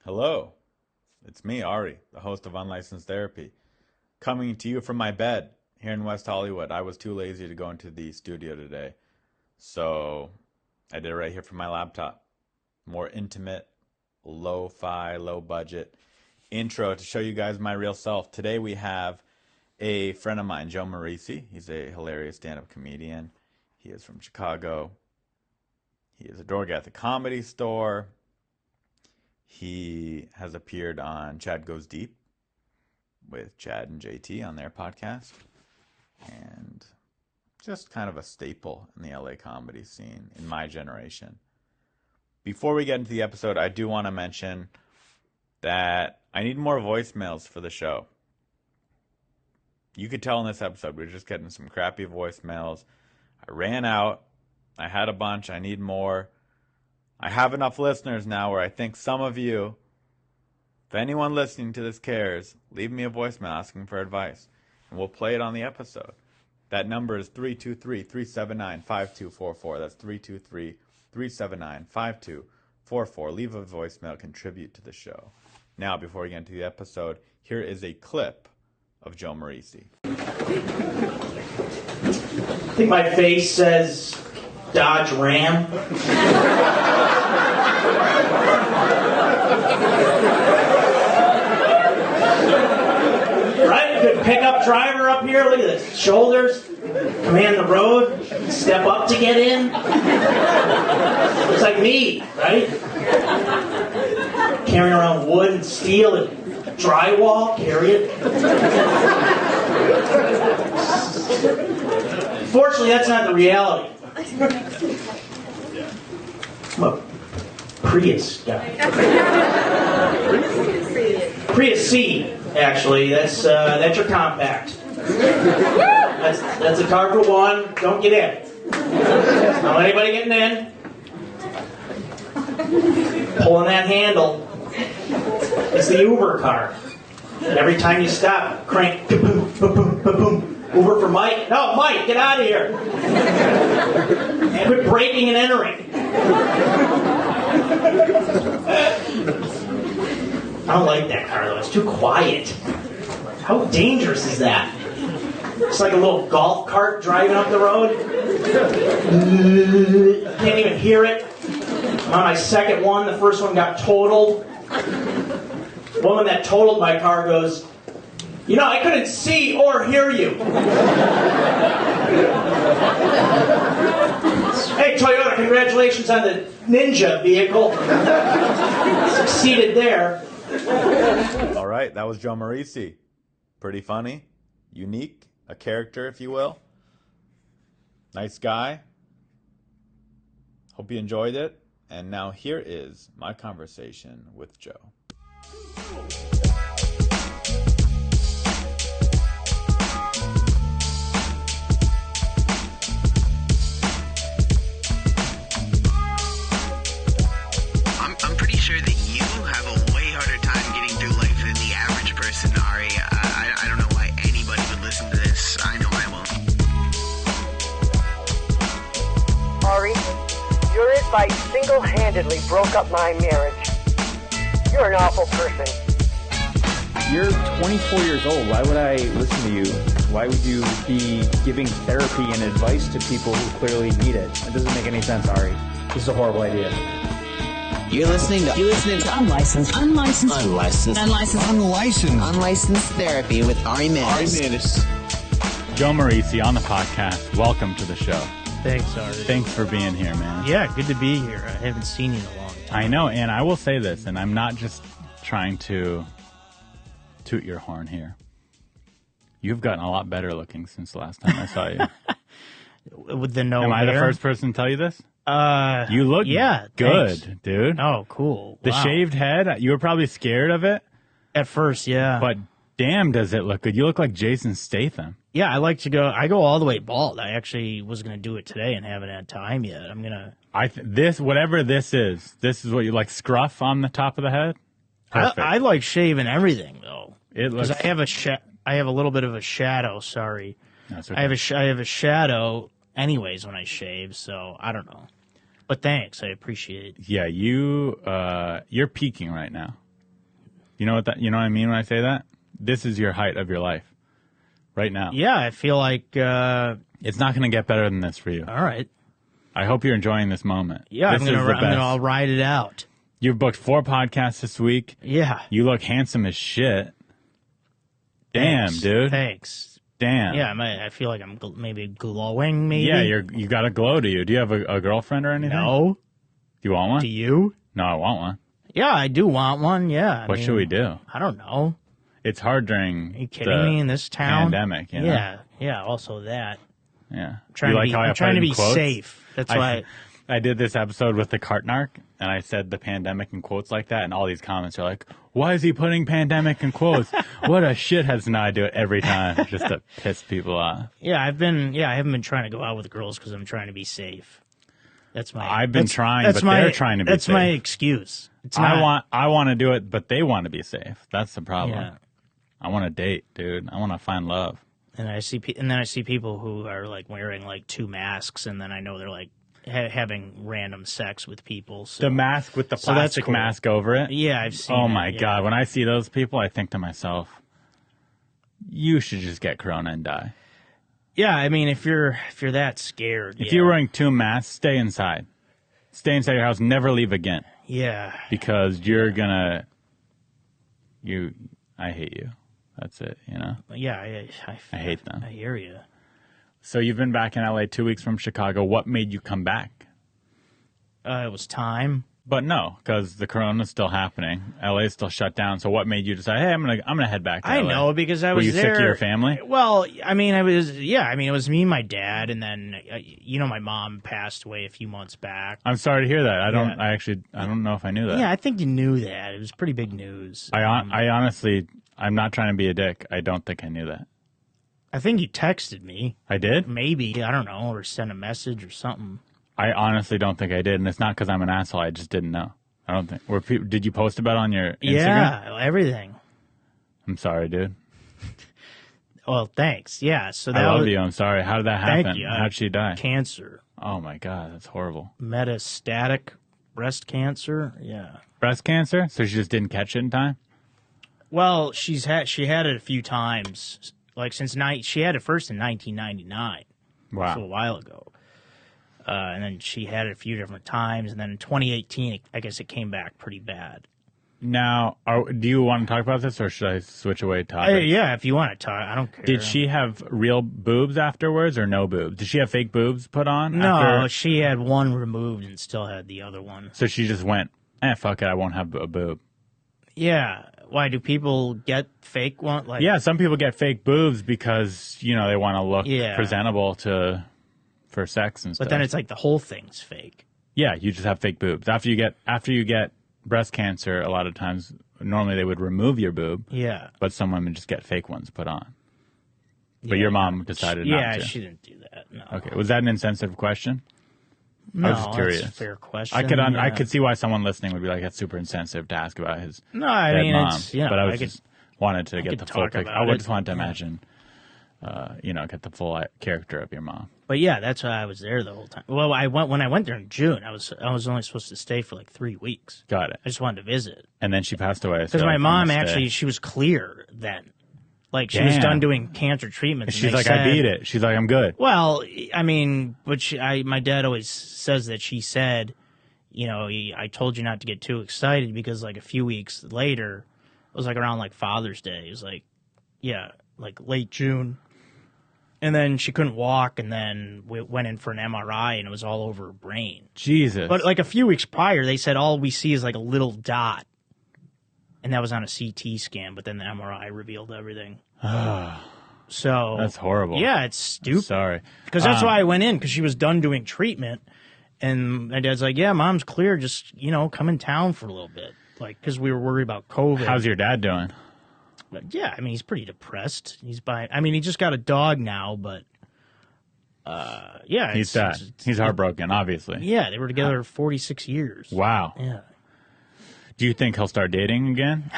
Hello, it's me, Ari, the host of Unlicensed Therapy, coming to you from my bed here in West Hollywood. I was too lazy to go into the studio today, so I did it right here from my laptop. More intimate, lo-fi, low-budget intro to show you guys my real self. Today we have a friend of mine, Joe Marrese. He's a hilarious stand-up comedian. He is from Chicago. He is a dork at the Comedy Store. He has appeared on Chad Goes Deep with Chad and JT on their podcast. And just kind of a staple in the LA comedy scene in my generation. Before we get into the episode, I do want to mention that I need more voicemails for the show. You could tell in this episode, we're just getting some crappy voicemails. I ran out. I had a bunch. I need more. I have enough listeners now where I think some of you, if anyone listening to this cares, leave me a voicemail asking for advice, and we'll play it on the episode. That number is 323-379-5244. That's 323-379-5244. Leave a voicemail, contribute to the show. Now, before we get into the episode, here is a clip of Joe Marrese. I think my face says Dodge Ram. Right? Good pickup driver up here. Look at this. Shoulders. Command the road. Step up to get in. Looks like me, right? Carrying around wood and steel and drywall. Carry it. Fortunately, that's not the reality. I'm a Prius guy. Prius C, actually. That's your compact. That's a car for one. Don't get in. Don't let anybody getting in. Pulling that handle. It's the Uber car. And every time you stop, crank, boom, boom, boom. Uber for Mike. No, Mike, get out of here. And quit braking and entering. I don't like that car, though. It's too quiet. How dangerous is that? It's like a little golf cart driving up the road. Can't even hear it. I'm on my second one. The first one got totaled. The woman that totaled my car goes, "You know, I couldn't see or hear you." Hey, Toyota, congratulations on the Ninja vehicle. Succeeded there. All right, that was Joe Marrese. Pretty funny, unique, a character, if you will. Nice guy. Hope you enjoyed it. And now here is my conversation with Joe. I'm pretty sure that you have a way harder time getting through life than the average person, Ari. I don't know why anybody would listen to this. I know I won't. Ari, your advice single-handedly broke up my marriage. You're an awful person. You're 24 years old. Why would I listen to you? Why would you be giving therapy and advice to people who clearly need it? It doesn't make any sense, Ari. This is a horrible idea. You're listening to Unlicensed Therapy with Ari Mannis. Joe Marrese on the podcast. Welcome to the show. Thanks, Ari. Thanks for being here, man. Yeah, good to be here. I haven't seen you in a long time. I know, and I will say this, and I'm not just trying to toot your horn here. You've gotten a lot better looking since the last time I saw you. With the no Am I the hair? first person to tell you this? You look good, thanks. dude. Oh, cool. The Wow. shaved head, you were probably scared of it, At first, yeah. but damn, does it look good. You look like Jason Statham. Yeah, I go all the way bald. I actually was going to do it today and haven't had time yet. I'm going to... Whatever this is what you like, scruff on the top of the head? Perfect. I like shaving everything, though. It looks... Because I have a little bit of a shadow, sorry. That's okay. I have a shadow anyways when I shave, so I don't know. But thanks, I appreciate it. Yeah, you're peaking right now. You know what I mean when I say that? This is your height of your life right now. Yeah, I feel like. It's not going to get better than this for you. All right. I hope you're enjoying this moment. Yeah, this I'm gonna ride it out. You've booked 4 podcasts this week. Yeah. You look handsome as shit. Damn, Thanks. dude. Thanks. Damn. Yeah, I feel like I'm maybe glowing. Maybe. Yeah, you got a glow to you. Do you have a girlfriend or anything? No. Do you want one? Do you? No, I want one. Yeah, I do want one. Yeah. What should we do? I don't know. It's hard during Are you kidding me in this town? Pandemic. You know? Yeah. Yeah. Also that. Yeah. I'm trying to be safe. That's why. I did this episode with the Cartnark, and I said the pandemic in quotes like that, and all these comments are like, why is he putting pandemic in quotes? What a shithead, and I do it every time just to piss people off. Yeah, I haven't been trying to go out with girls because I'm trying to be safe. That's my. I've been trying, but they're trying to be safe. That's my excuse. It's not, I want to do it, but they want to be safe. That's the problem. Yeah. I want to date, dude. I want to find love. And I see people who are like wearing like 2 masks, and then I know they're like having random sex with people. So. The mask with the plastic cool. mask over it. Yeah, I've seen. Oh my god! When I see those people, I think to myself, you should just get corona and die. Yeah, I mean, if you're that scared, if you're wearing 2 masks, stay inside. Stay inside your house. Never leave again. Yeah, because you're gonna. I hate you. That's it. You know. Yeah, I hate them. I hear you. So you've been back in LA 2 weeks from Chicago. What made you come back? It was time. But no, because the corona's still happening. LA's still shut down. So what made you decide, hey, I'm gonna head back to LA? I know, because I was there. Were you there. sick of your family? Well, I mean, it was me and my dad, and then, my mom passed away a few months back. I'm sorry to hear that. I don't know if I knew that. Yeah, I think you knew that. It was pretty big news. I honestly, I'm not trying to be a dick. I don't think I knew that. I think you texted me. I did? Maybe. I don't know. Or sent a message or something. I honestly don't think I did. And it's not because I'm an asshole. I just didn't know. I don't think. Did you post about it on your Instagram? Yeah, everything. I'm sorry, dude. Well, thanks. Yeah. So I love you. I'm sorry. How did that happen? Thank you. How'd she die? Cancer. Oh, my God. That's horrible. Metastatic breast cancer. Yeah. Breast cancer? So she just didn't catch it in time? Well, she had it a few times. Like she had it first in 1999. Wow. So a while ago. And then she had it a few different times. And then in 2018, I guess it came back pretty bad. Now, do you want to talk about this, or should I switch away topics? Yeah, if you want to talk. I don't care. Did she have real boobs afterwards, or no boobs? Did she have fake boobs put on? No, she had one removed and still had the other one. So she just went, fuck it, I won't have a boob. Yeah. Why do people get fake one? Like, yeah, some people get fake boobs because, they want to look presentable for sex and stuff. But then it's like the whole thing's fake. Yeah, you just have fake boobs. After you get breast cancer, a lot of times, normally they would remove your boob. Yeah. But some women just get fake ones put on. But your mom decided not to. Yeah, she didn't do that. No. Okay, was that an insensitive question? No, I was just curious. That's a fair question. I could see why someone listening would be like, that's super insensitive to ask about his dead mom. It's, but I just wanted to get the full picture. I just wanted to imagine, get the full character of your mom. But yeah, that's why I was there the whole time. Well, when I went there in June, I was only supposed to stay for like 3 weeks. Got it. I just wanted to visit. And then she passed away. Because my mom actually, she was clear then. Like, she was done doing cancer treatments. She's like, I beat it. She's like, I'm good. Well, I mean, but my dad always says that she said, I told you not to get too excited because like a few weeks later, it was like around like Father's Day. It was like, like late June. And then she couldn't walk, and then we went in for an MRI, and it was all over her brain. Jesus. But like a few weeks prior, they said all we see is like a little dot. And that was on a CT scan, but then the MRI revealed everything. So that's horrible. Yeah, it's stupid. Sorry. Because that's why I went in, because she was done doing treatment. And my dad's like, yeah, mom's clear. Just, come in town for a little bit. Like, because we were worried about COVID. How's your dad doing? But yeah, I mean, he's pretty depressed. He just got a dog now, but yeah. He's sad. He's heartbroken, obviously. Yeah, they were together 46 years. Wow. Yeah. Do you think he'll start dating again?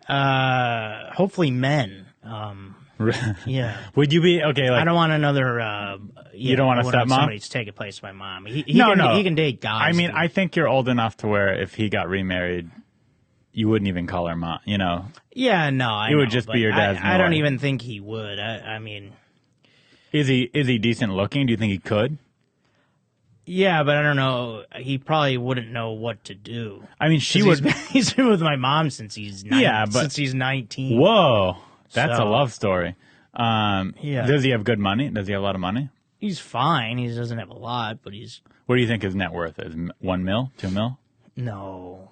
Hopefully men. Yeah. Would you be okay? Like, I don't want another. You don't want a stepmom? Somebody to take a place of my mom. He no. He can date guys. I mean, I think you're old enough to where if he got remarried, you wouldn't even call her mom. You know, Yeah, no, I it would know, just but be your dad's. I don't wife. even think he would. I mean, Is he decent looking? Do you think he could? yeah, but I don't know. He probably wouldn't know what to do. I mean, she would. He's been with my mom since he's since he's 19. Whoa, that's a So- love story. Yeah. Does he have good money? Does he have a lot of money? He's fine. He doesn't have a lot, but he's What do you think his net worth is? 1 mil? 2 mil? no.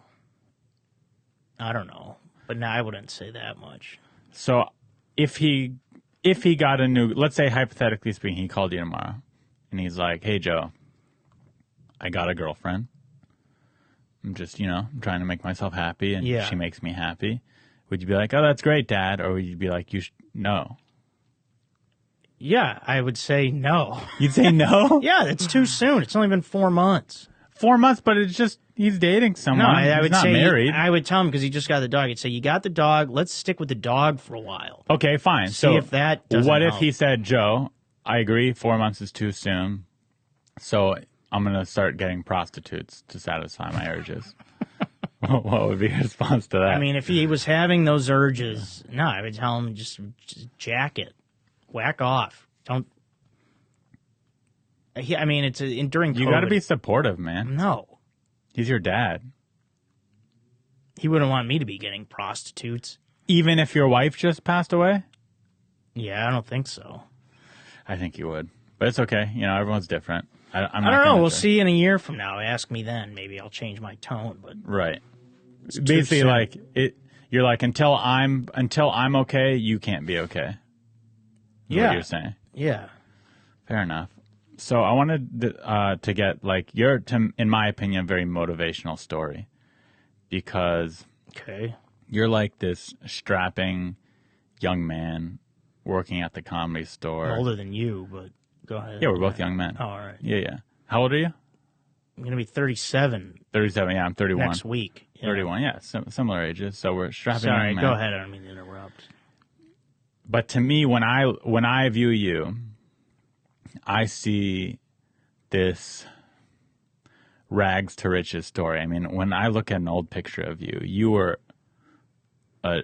I don't know, but no, I wouldn't say that much. So if he got a new, let's say hypothetically speaking, he called you tomorrow and he's like, "Hey Joe, I got a girlfriend. I'm just, I'm trying to make myself happy and Yeah. she makes me happy." Would you be like, "Oh, that's great, Dad," or would you be like, "No"? Yeah, I would say no. You'd say no. Yeah, it's too soon. It's only been 4 months. 4 months, but it's just he's dating someone. No, I He's would not say married. I would tell him because he just got the dog. I'd say, "You got the dog. Let's stick with the dog for a while." Okay, fine. See So if that doesn't what if help. he said, "Joe, I agree, 4 months is too soon, so I'm going to start getting prostitutes to satisfy my urges"? What would be your response to that? I mean, if he was having those urges, no, I would tell him just jack it, whack off. Don't. I mean, it's during. you COVID. got to be supportive, man. No, He's your dad. he wouldn't want me to be getting prostitutes. Even if your wife just passed away? Yeah, I don't think so. I think you would. But it's okay. Everyone's different. I'm I not don't know. gonna We'll try- see in a year from now. Ask me then. Maybe I'll change my tone. But Right. too Basically, soon. like you're like until I'm okay, you can't be okay. Is Yeah. what you're saying. yeah, Fair enough. So I wanted to get like in my opinion, a very motivational story because okay. you're like this strapping young man working at the comedy store. I'm older than you, but go ahead. Yeah, we're both young men. Oh, all right. Yeah. How old are you? I'm gonna be 37 37. Yeah, I'm 31. next week. Yeah. 31. Yeah, similar ages. So we're strapping Sorry, young men. go ahead. I don't mean to interrupt. But to me, when I view you, I see this rags to riches story. I mean, when I look at an old picture of you, you were a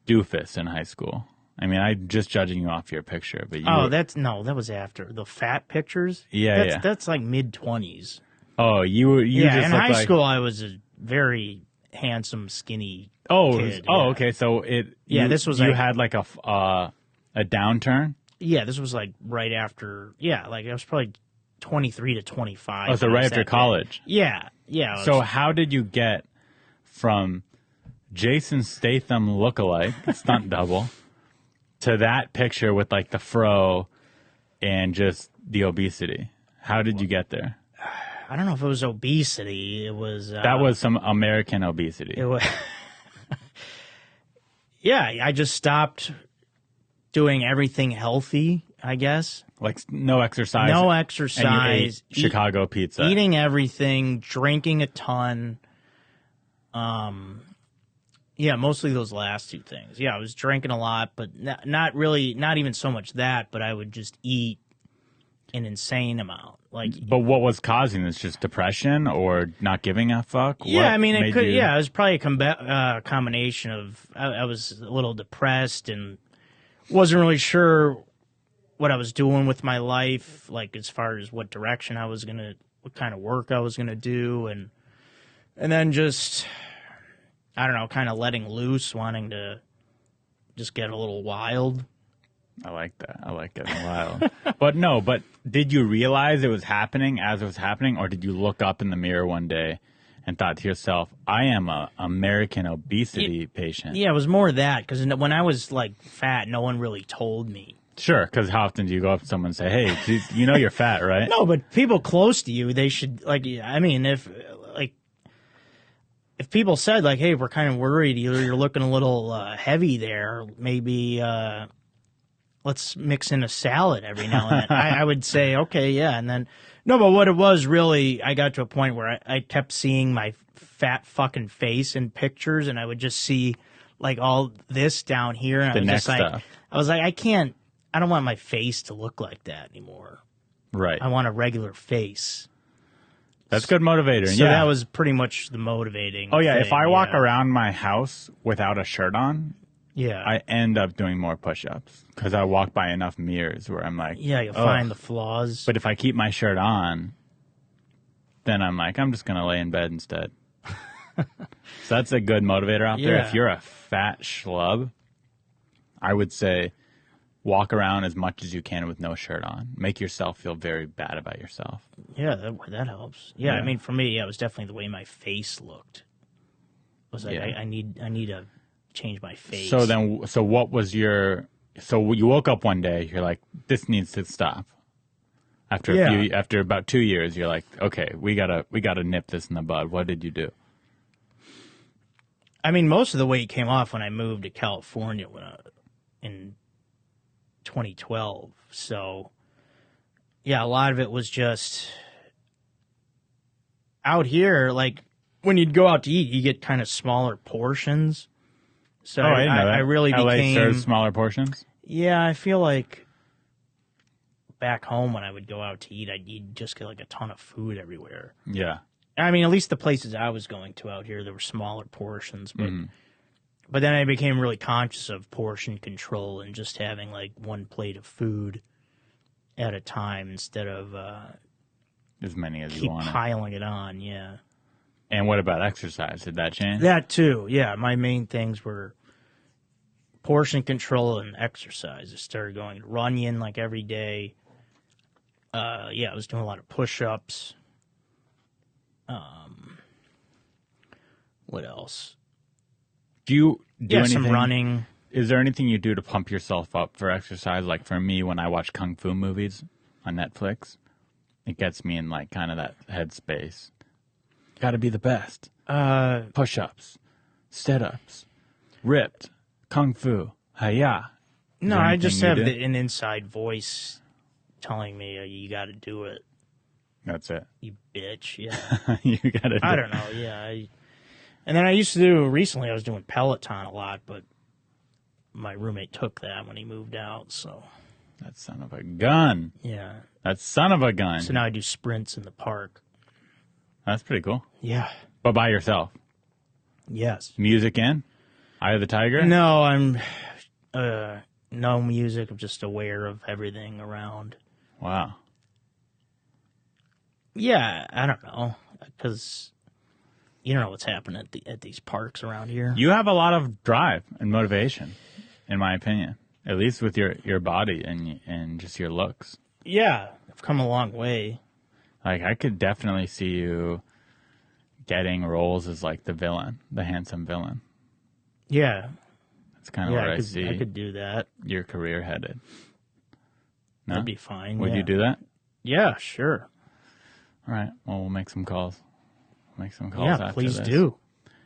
doofus in high school. I mean, I'm just judging you off your picture, but you. Oh, were, that was after the fat pictures. Yeah. That's like mid-20s. Oh, you Yeah, just in look high like, school I was a very handsome, skinny. Oh, kid, oh, yeah. okay. So Yeah, this was you like- had like a downturn. Yeah, this was like right after. Yeah, like I was probably 23 to 25. Oh, so when I right was after that big. college. Yeah. I was- So how did you get from Jason Statham lookalike stunt double to that picture with like the fro and just the obesity? How did you get there? I don't know if it was obesity. It was. That was some American obesity. It was. Yeah, I just stopped doing everything healthy, I guess. Like no exercise. No And you exercise. ate Chicago pizza. Eating everything, drinking a ton. Yeah, mostly those last two things. Yeah, I was drinking a lot, but not really, not even so much that, but I would just eat an insane amount. Like, But what was causing this? Just depression or not giving a fuck? yeah, What I mean, it made could. you- Yeah, it was probably a combination of I was a little depressed and wasn't really sure what I was doing with my life, like as far as what direction I was gonna, what kind of work I was gonna do, and then just I don't know, kind of letting loose, wanting to just get a little wild. I like that. I like getting wild. but did you realize it was happening as it was happening, or did you look up in the mirror one day and thought to yourself, I am a American obesity patient? Yeah, it was more that because when I was like fat, no one really told me. Sure, because how often do you go up to someone and say, hey, you know you're fat, right? No, but people close to you, they should like. I mean, if people said like, "Hey, we're kind of worried you're looking a little heavy there. Maybe let's mix in a salad every now and then." I would say, "Okay, yeah," and then no. But what it was really, I got to a point where I kept seeing my fat fucking face in pictures, and I would just see like all this down here, and The I was next just like, stuff. I was like, I don't want my face to look like that anymore. Right. I want a regular face. That's good motivator. So yeah. that was pretty much the motivating. Oh yeah, thing, if I walk yeah. around my house without a shirt on, yeah, I end up doing more push-ups because I walk by enough mirrors where I'm like, yeah, you'll "Ugh." find the flaws. But if I keep my shirt on, then I'm like, I'm just gonna lay in bed instead. So that's a good motivator out there. Yeah. If you're a fat schlub, I would say walk around as much as you can with no shirt on. Make yourself feel very bad about yourself. Yeah, that helps. Yeah, Yeah. I mean, for me, it was definitely the way my face looked. It was like Yeah. I need to change my face. So what was your? So you woke up one day, you're like, this needs to stop. After about 2 years, you're like, okay, we gotta nip this in the bud. What did you do? I mean, most of the weight came off when I moved to California in 2012. So, yeah, a lot of it was just out here. Like when you'd go out to eat, you get kind of smaller portions. So I didn't know that. I really LA became serves smaller portions. Yeah, I feel like back home when I would go out to eat, you'd just get like a ton of food everywhere. Yeah. I mean, at least the places I was going to out here, there were smaller portions, but then I became really conscious of portion control and just having like one plate of food at a time instead of As many as you keep want. piling it on. Yeah, And what about exercise? Did that change? that too. Yeah, my main things were portion control and exercise. I started going to Runyon like every day. Yeah, I was doing a lot of push-ups. What else? Do you do anything? Some running. Is there anything you do to pump yourself up for exercise? Like for me, when I watch kung fu movies on Netflix, it gets me in like kind of that headspace. Got to be the best. Push-ups, sit-ups, ripped, kung fu, hi-ya. Is No, there I just anything have you do? an inside voice telling me you got to do it, That's it. you bitch. Yeah, You got to. I don't know. Yeah, and then I used to do recently. I was doing Peloton a lot, but my roommate took that when he moved out. So That son of a gun. yeah, That son of a gun. so now I do sprints in the park. That's pretty cool. Yeah. But by yourself. Yes. Music in? Eye of the Tiger? No, I'm no music. I'm just aware of everything around. Wow. Yeah, I don't know, because you don't know what's happening at these parks around here. You have a lot of drive and motivation, in my opinion. At least with your body and just your looks. Yeah, I've come a long way. Like, I could definitely see you getting roles as, like, the villain, the handsome villain. Yeah, That's kind of where I I see could do that. your career headed. No? That'd be fine. Would yeah. you do that? Yeah, sure. All right. Well, we'll make some calls. Make some calls Yeah, after please this. do.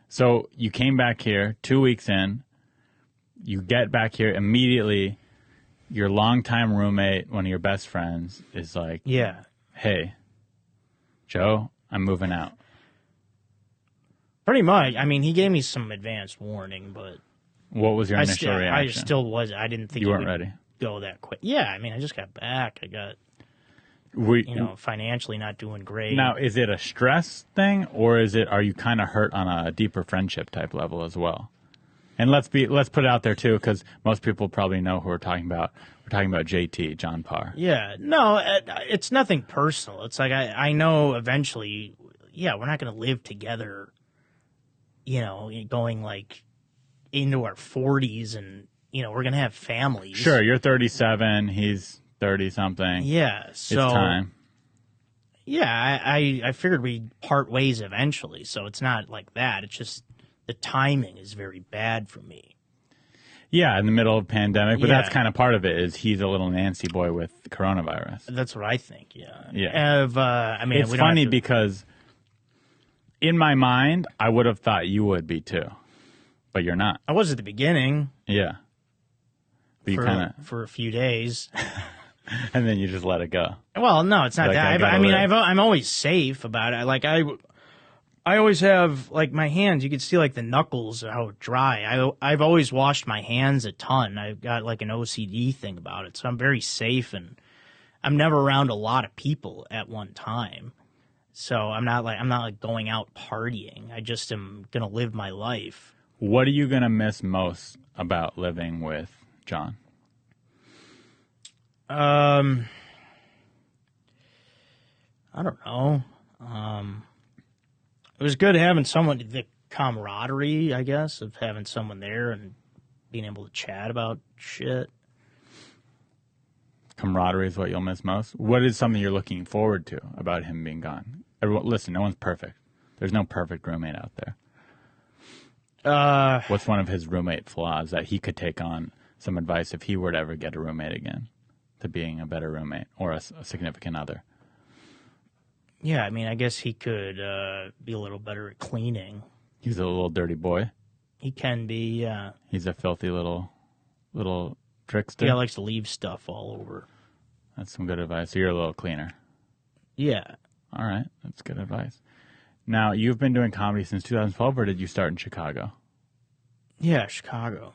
So you came back here 2 weeks in. You get back here immediately. Your longtime roommate, one of your best friends, is like, Yeah. hey, Joe, I'm moving out. Pretty much. I mean, he gave me some advanced warning, but What was your initial I reaction? still was. I didn't think You it weren't would ready. go that quick. Yeah, I mean, I just got back. I got, financially not doing great. Now, is it a stress thing, or are you kind of hurt on a deeper friendship type level as well? And let's put it out there too, because most people probably know who we're talking about. We're talking about JT, John Parr. Yeah, no, it's nothing personal. It's like I know eventually, yeah, we're not going to live together, going like into our 40s and, we're going to have families. Sure, you're 37, he's 30-something. Yeah, so. It's time. Yeah, I figured we'd part ways eventually, so it's not like that. It's just the timing is very bad for me. Yeah, in the middle of a pandemic, but Yeah. that's kind of part of it, is he's a little Nancy boy with coronavirus. That's what I think, yeah. Yeah. It's we don't funny have to- because in my mind, I would have thought you would be too, but you're not. I was at the beginning Yeah. But you kind for a few days. of, and then you just let it go. Well, no, it's not Like, I that. gotta live. I'm always safe about it. Like I always have like my hands. You can see like the knuckles how dry. I've always washed my hands a ton. I've got like an OCD thing about it, so I'm very safe and I'm never around a lot of people at one time. So I'm not like going out partying. I just am gonna live my life. What are you going to miss most about living with John? I don't know. It was good having someone, the camaraderie, I guess, of having someone there and being able to chat about shit. Camaraderie is what you'll miss most. What is something you're looking forward to about him being gone? Everyone, listen, no one's perfect. There's no perfect roommate out there. What's one of his roommate flaws that he could take on some advice if he were to ever get a roommate again to being a better roommate or a significant other? Yeah, I mean, I guess he could be a little better at cleaning. He's a little dirty boy. He can be, yeah. He's a filthy little trickster. Yeah, likes to leave stuff all over. That's some good advice. So you're a little cleaner. Yeah. All right, that's good advice. Now, you've been doing comedy since 2012, or did you start in Chicago? Yeah, Chicago.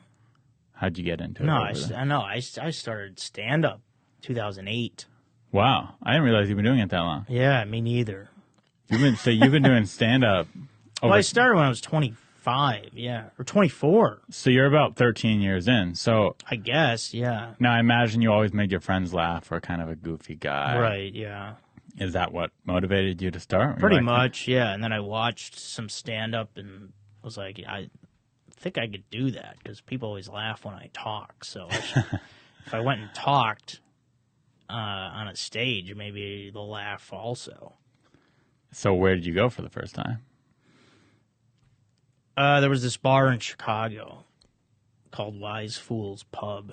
How'd you get into it? No, over there? I started stand-up 2008. Wow, I didn't realize you've been doing it that long. Yeah, me neither. You've been doing stand-up. Well, I started when I was 25, yeah, or 24. So you're about 13 years in. So I guess, yeah. now I imagine you always made your friends laugh or kind of a goofy guy. Right, yeah. Is that what motivated you to start? Pretty much, yeah. And then I watched some stand-up and was like, I think I could do that because people always laugh when I talk. So if I went and talked on a stage, maybe they'll laugh also. So where did you go for the first time? There was this bar in Chicago called Wise Fools Pub.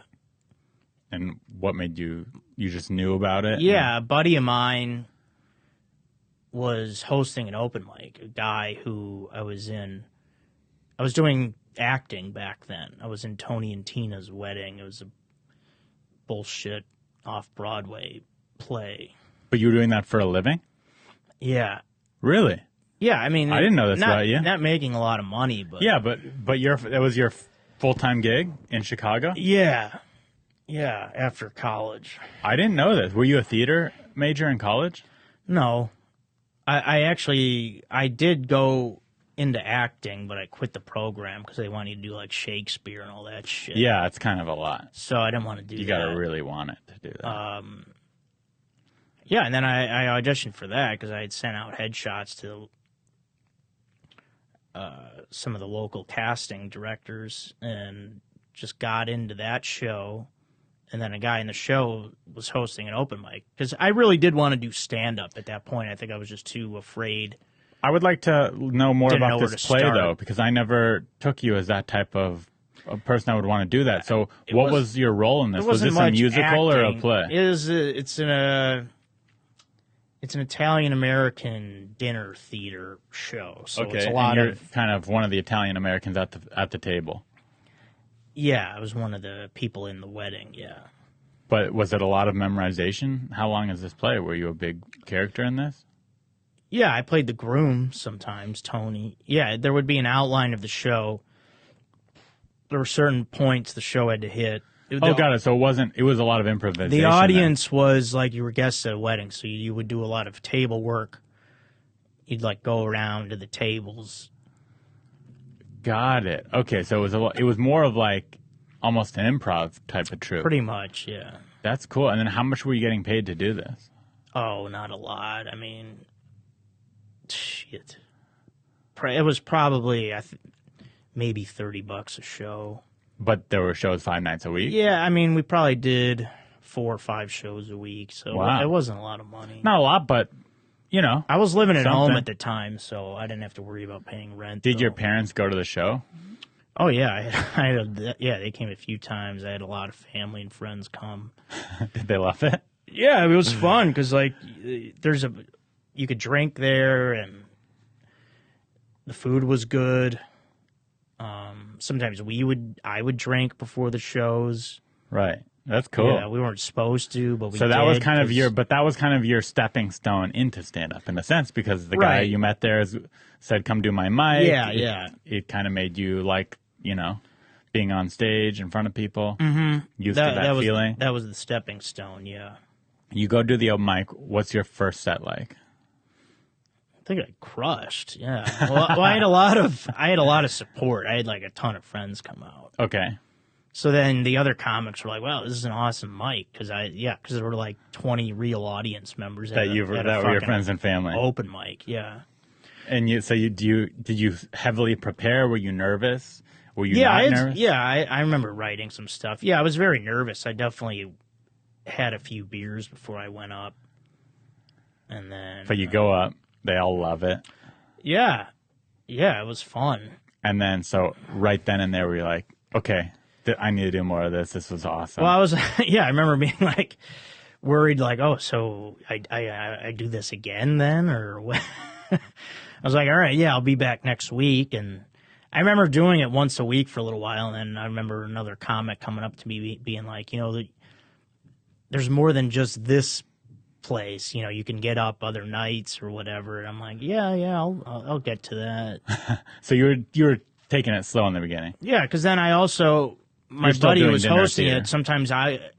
And what made you just knew about it? Yeah, a buddy of mine was hosting an open mic, a guy who I was doing acting back then. I was in Tony and Tina's Wedding. It was a bullshit off-Broadway play. But you were doing that for a living? Yeah. Really? Yeah, I mean... I didn't know this about you. Not making a lot of money, but... Yeah, but that was your full-time gig in Chicago? Yeah. Yeah, after college. I didn't know this. Were you a theater major in college? No. I did go into acting, but I quit the program because they wanted you to do like Shakespeare and all that shit. Yeah, it's kind of a lot. So I didn't want to do that. You got to really want it to do that. Yeah, and then I auditioned for that because I had sent out headshots to some of the local casting directors and just got into that show. And then a guy in the show was hosting an open mic. Because I really did want to do stand-up at that point. I think I was just too afraid. I would like to know more Didn't know about where this to play, start. though, because I never took you as that type of a person that would want to do that. So what was your role in this? Was this a musical or a play? It's an Italian-American dinner theater show. So Okay, it's a and lot you're of... kind of one of the Italian-Americans at the table. Yeah, I was one of the people in the wedding, yeah. But was it a lot of memorization? How long is this play? Were you a big character in this? Yeah, I played the groom sometimes, Tony. Yeah, there would be an outline of the show. There were certain points the show had to hit. Got it. So it was a lot of improvisation. The audience was like you were guests at a wedding, so you would do a lot of table work. You'd like go around to the tables. Got it. Okay, so it was more of like almost an improv type of troupe. Pretty much, yeah. That's cool. And then how much were you getting paid to do this? Oh, not a lot. I mean, shit. It was probably maybe $30 a show. But there were shows 5 nights a week? Yeah, I mean, we probably did 4 or 5 shows a week, so Wow. it wasn't a lot of money. Not a lot, but, you know. I was living at home something. at the time, so I didn't have to worry about paying rent. Did your though. parents go to the show? Oh, yeah. They came a few times. I had a lot of family and friends come. Did they love it? Yeah, it was fun because, like, you could drink there and the food was good. Sometimes I would drink before the shows. Right. That's cool. Yeah, we weren't supposed to, but we So that did was kind of 'cause- your stepping stone into stand up in a sense, because the guy Right. you met there said, "Come do my mic." Yeah, yeah. It kind of made you like, being on stage in front of people. Mm-hmm. Used to that feeling. That was the stepping stone. Yeah. You go do the open mic. What's your first set like? think I crushed. Yeah. Well, I had a lot of support. I had like a ton of friends come out. Okay. So then the other comics were like, "Wow, this is an awesome mic," because there were like 20 real audience members that were your friends and family. Open mic, yeah. And did you heavily prepare? Were you nervous? Were you not nervous? Yeah, I remember writing some stuff. Yeah, I was very nervous. I definitely had a few beers before I went up, and then. But you go up, they all love it. Yeah, it was fun. And then so right then and there, we were like, okay. I need to do more of this. This was awesome. Well, I remember being like worried, like, oh, so I do this again then, or what? I was like, all right, yeah, I'll be back next week. And I remember doing it once a week for a little while. And then I remember another comic coming up to me being like, there's more than just this place. You can get up other nights or whatever. And I'm like, yeah, I'll get to that. So you were taking it slow in the beginning. Yeah, because then I also. My buddy was hosting it. Sometimes I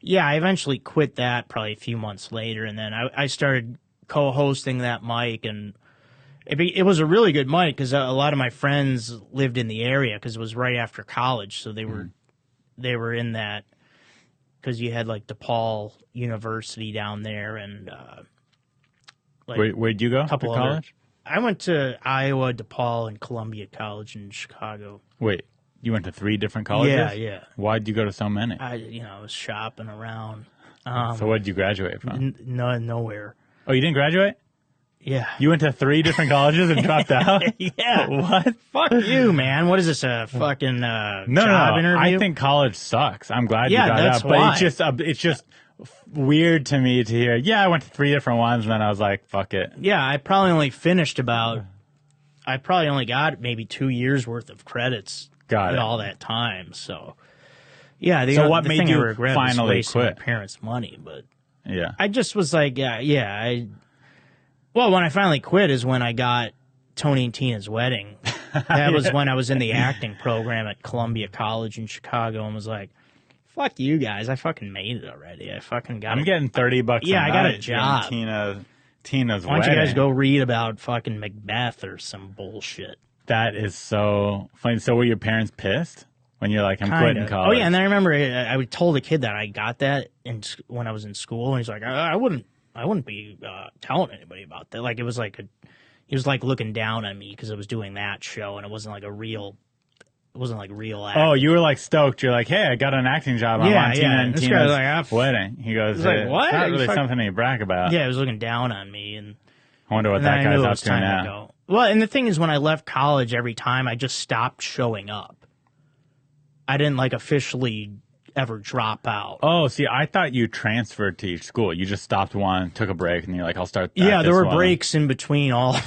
eventually quit that probably a few months later, and then I started co-hosting that mic, and it was a really good mic because a lot of my friends lived in the area because it was right after college, so they were in that because you had like DePaul University down there, and where'd you go to college? I went to Iowa, DePaul, and Columbia College in Chicago. Wait. You went to 3 different colleges? Yeah. Why'd you go to so many? I was shopping around. So what did you graduate from? Nowhere. Oh, you didn't graduate? Yeah. You went to 3 different colleges and dropped out? Yeah. What? Fuck you, man. What is this, a fucking job interview? I think college sucks. I'm glad you got that's out. why. But it's just weird to me to hear, I went to 3 different ones, and then I was like, fuck it. Yeah, I probably only got maybe 2 years worth of credits. Got it. All that time, so yeah. So what made you I regret finally was quit? My parents' money, but yeah, I just was like, when I finally quit is when I got Tony and Tina's wedding. That was when I was in the acting program at Columbia College in Chicago, and was like, "Fuck you guys! I fucking made it already. I fucking got." I'm getting $30. Yeah, I got a job. Tina's Why don't you guys go read about fucking Macbeth or some bullshit? That is so funny. So were your parents pissed when you're like, I'm quitting college? Oh, yeah, and I remember I told a kid that I got that when I was in school, and he's like, I wouldn't be telling anybody about that. Like, it was like he was like looking down on me because I was doing that show, and it wasn't like real acting. Oh, you were like stoked. You're like, hey, I got an acting job. I'm on Tina and Tina's like, wedding. He goes, like, what? It's not really something to brag about. Yeah, he was looking down on me, and I wonder what that guy's up to now. Well, and the thing is, when I left college, every time I just stopped showing up. I didn't officially ever drop out. Oh, see, I thought you transferred to each school. You just stopped one, took a break, and you're like, I'll start. Yeah, there were breaks in between all.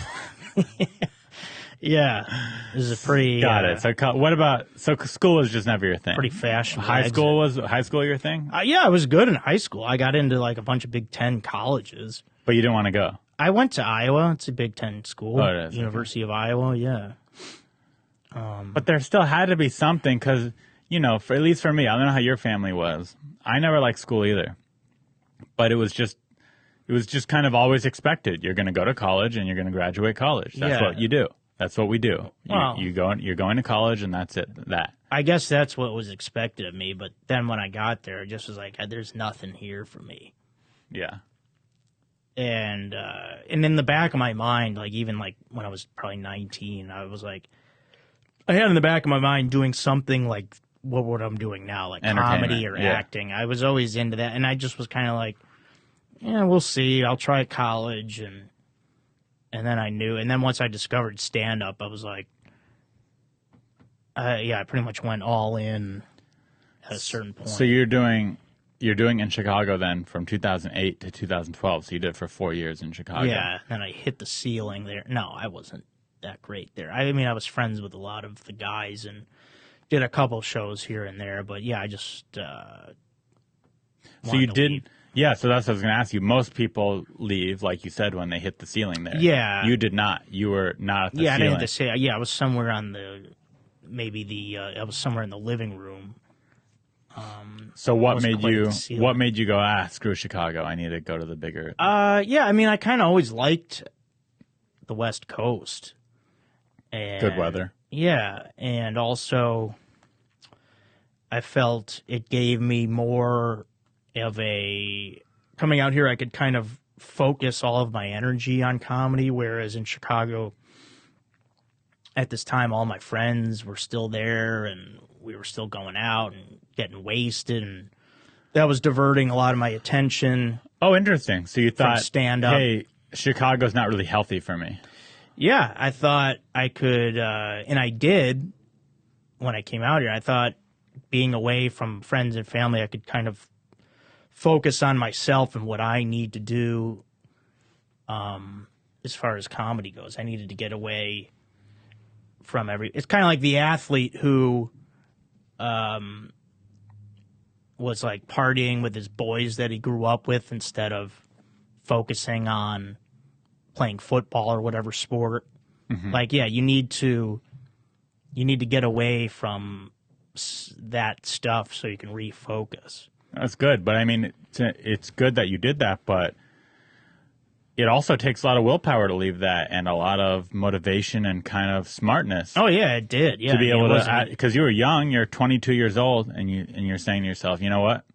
Yeah, this is a pretty. Got it. So, what about? So, school was just never your thing. Pretty fashionable. High school your thing? Yeah, I was good in high school. I got into a bunch of Big Ten colleges. But you didn't want to go. I went to Iowa. It's a Big Ten school. Oh, it is. University of Iowa, yeah. But there still had to be something because, at least for me, I don't know how your family was. I never liked school either. But it was just kind of always expected. You're going to go to college and you're going to graduate college. That's what you do. That's what we do. You're going to college and that's it. That. I guess that's what was expected of me. But then when I got there, it just was like, there's nothing here for me. Yeah. And in the back of my mind, even when I was probably 19, I was like, I had in the back of my mind doing something like what I'm doing now, like comedy or acting. I was always into that, and I just was kind of like, yeah, we'll see. I'll try college, and then I knew. And then once I discovered stand up, I was like, I pretty much went all in at a certain point. So you're doing in Chicago then from 2008 to 2012. So you did it for 4 years in Chicago. Yeah, then I hit the ceiling there. No, I wasn't that great there. I mean, I was friends with a lot of the guys and did a couple shows here and there. But yeah, I just. So you didn't. Yeah, so that's what I was going to ask you. Most people leave, like you said, when they hit the ceiling there. Yeah. You did not. You were not at the ceiling. Yeah, I didn't hit the ceiling. Yeah, I was somewhere on I was somewhere in the living room. So what made you go, screw Chicago, I need to go to the bigger... Yeah, I mean, I kind of always liked the West Coast. And, Good weather. Yeah, and also I felt it gave me more of a... Coming out here, I could kind of focus all of my energy on comedy, whereas in Chicago, at this time, all my friends were still there, and we were still going out and getting wasted, and that was diverting a lot of my attention. Oh, interesting. So you thought, stand-up. hey, Chicago's not really healthy for me. Yeah, I thought I could, and I did when I came out here. I thought being away from friends and family, I could kind of focus on myself and what I need to do as far as comedy goes. I needed to get away from it's kind of like the athlete who was like partying with his boys that he grew up with instead of focusing on playing football or whatever sport. Mm-hmm. Like, yeah, you need to get away from that stuff so you can refocus. That's good, but I mean, it's good that you did that, but it also takes a lot of willpower to leave that, and a lot of motivation and kind of smartness. Oh yeah, it did. Yeah, to be able to, because you were young, you're 22 years old, and you're saying to yourself, you know what,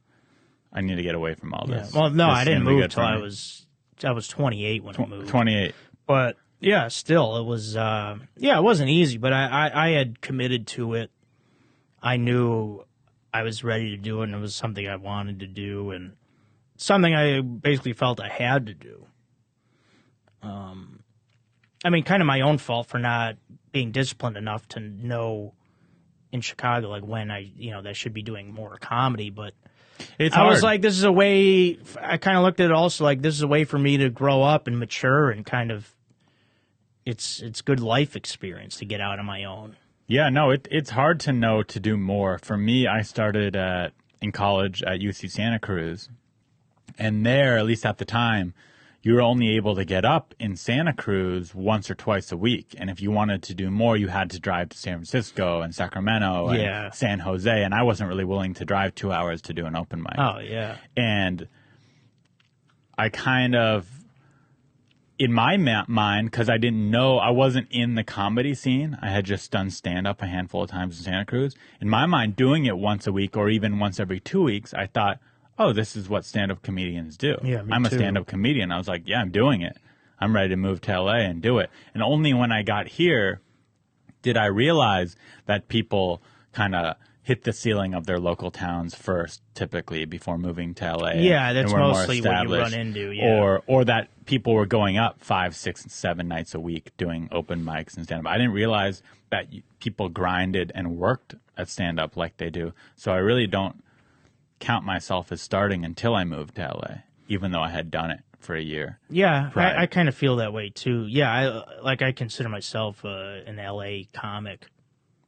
I need to get away from all this. Well, no, This I didn't seems move good till for I me. was 28 when I moved. 28. But yeah, still, it was it wasn't easy, but I had committed to it. I knew I was ready to do it, and it was something I wanted to do, and something I basically felt I had to do. I mean, kind of my own fault for not being disciplined enough to know in Chicago, like, when that I should be doing more comedy, but It's I hard. was like, this is a way, I kind of looked at it also like, this is a way for me to grow up and mature, and kind of, it's good life experience to get out on my own. Yeah, no, it's hard to know to do more. For me, I started in college at UC Santa Cruz, and there, at least at the time, you were only able to get up in Santa Cruz once or twice a week. And if you wanted to do more, you had to drive to San Francisco and Sacramento and San Jose. And I wasn't really willing to drive 2 hours to do an open mic. Oh, yeah. And I kind of, in my mind, because I didn't know, I wasn't in the comedy scene. I had just done stand-up a handful of times in Santa Cruz. In my mind, doing it once a week or even once every 2 weeks, I thought, oh, this is what stand-up comedians do. Yeah, me I'm a too. stand-up comedian. I was like, yeah, I'm doing it. I'm ready to move to LA and do it. And only when I got here did I realize that people kind of hit the ceiling of their local towns first, typically, before moving to LA. Yeah, that's and were more mostly what you established. run into, yeah. Or that people were going up 5, 6, and 7 nights a week doing open mics and stand-up. I didn't realize that people grinded and worked at stand-up like they do. So I really don't count myself as starting until I moved to LA, even though I had done it for a year. Yeah, prior. I kind of feel that way too. Yeah, I consider myself an LA comic.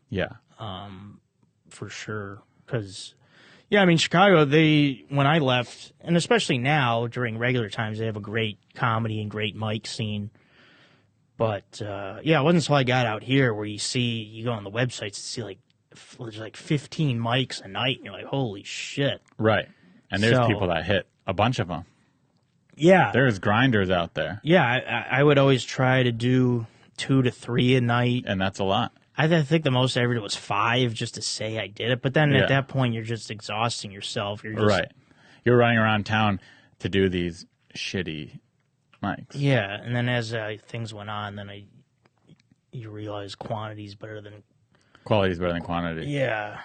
Yeah. For sure. Because, yeah, I mean, Chicago, when I left, and especially now during regular times, they have a great comedy and great mic scene. But, yeah, it wasn't until I got out here where you go on the websites to see, like, there's like 15 mics a night, and you're like, holy shit. Right. And there's So- people that hit a bunch of them. Yeah. There's grinders out there, Yeah, I would always try to do 2 to 3 a night. and that's a lot. I think the most I ever did was 5 just to say I did it. But then Yeah. at that point, you're just exhausting yourself. You're just, Right. You're running around town to do these shitty mics. Yeah, and then as things went on, then you realize quantity's better than... Quality is better than quantity. Yeah.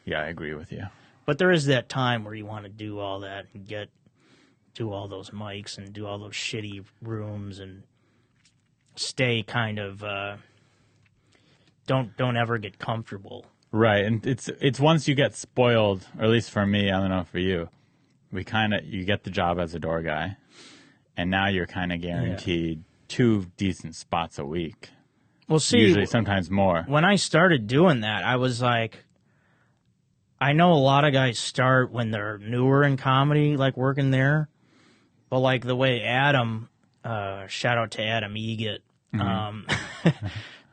Yeah, I agree with you. But there is that time where you want to do all that and do all those mics and do all those shitty rooms and stay kind of... Don't ever get comfortable. Right, and it's once you get spoiled, or at least for me, I don't know for you, you get the job as a door guy, and now you're kind of guaranteed 2 decent spots a week. Well, see, Usually, sometimes more. when I started doing that, I was like, I know a lot of guys start when they're newer in comedy, like working there, but like the way Adam, shout out to Adam Eget,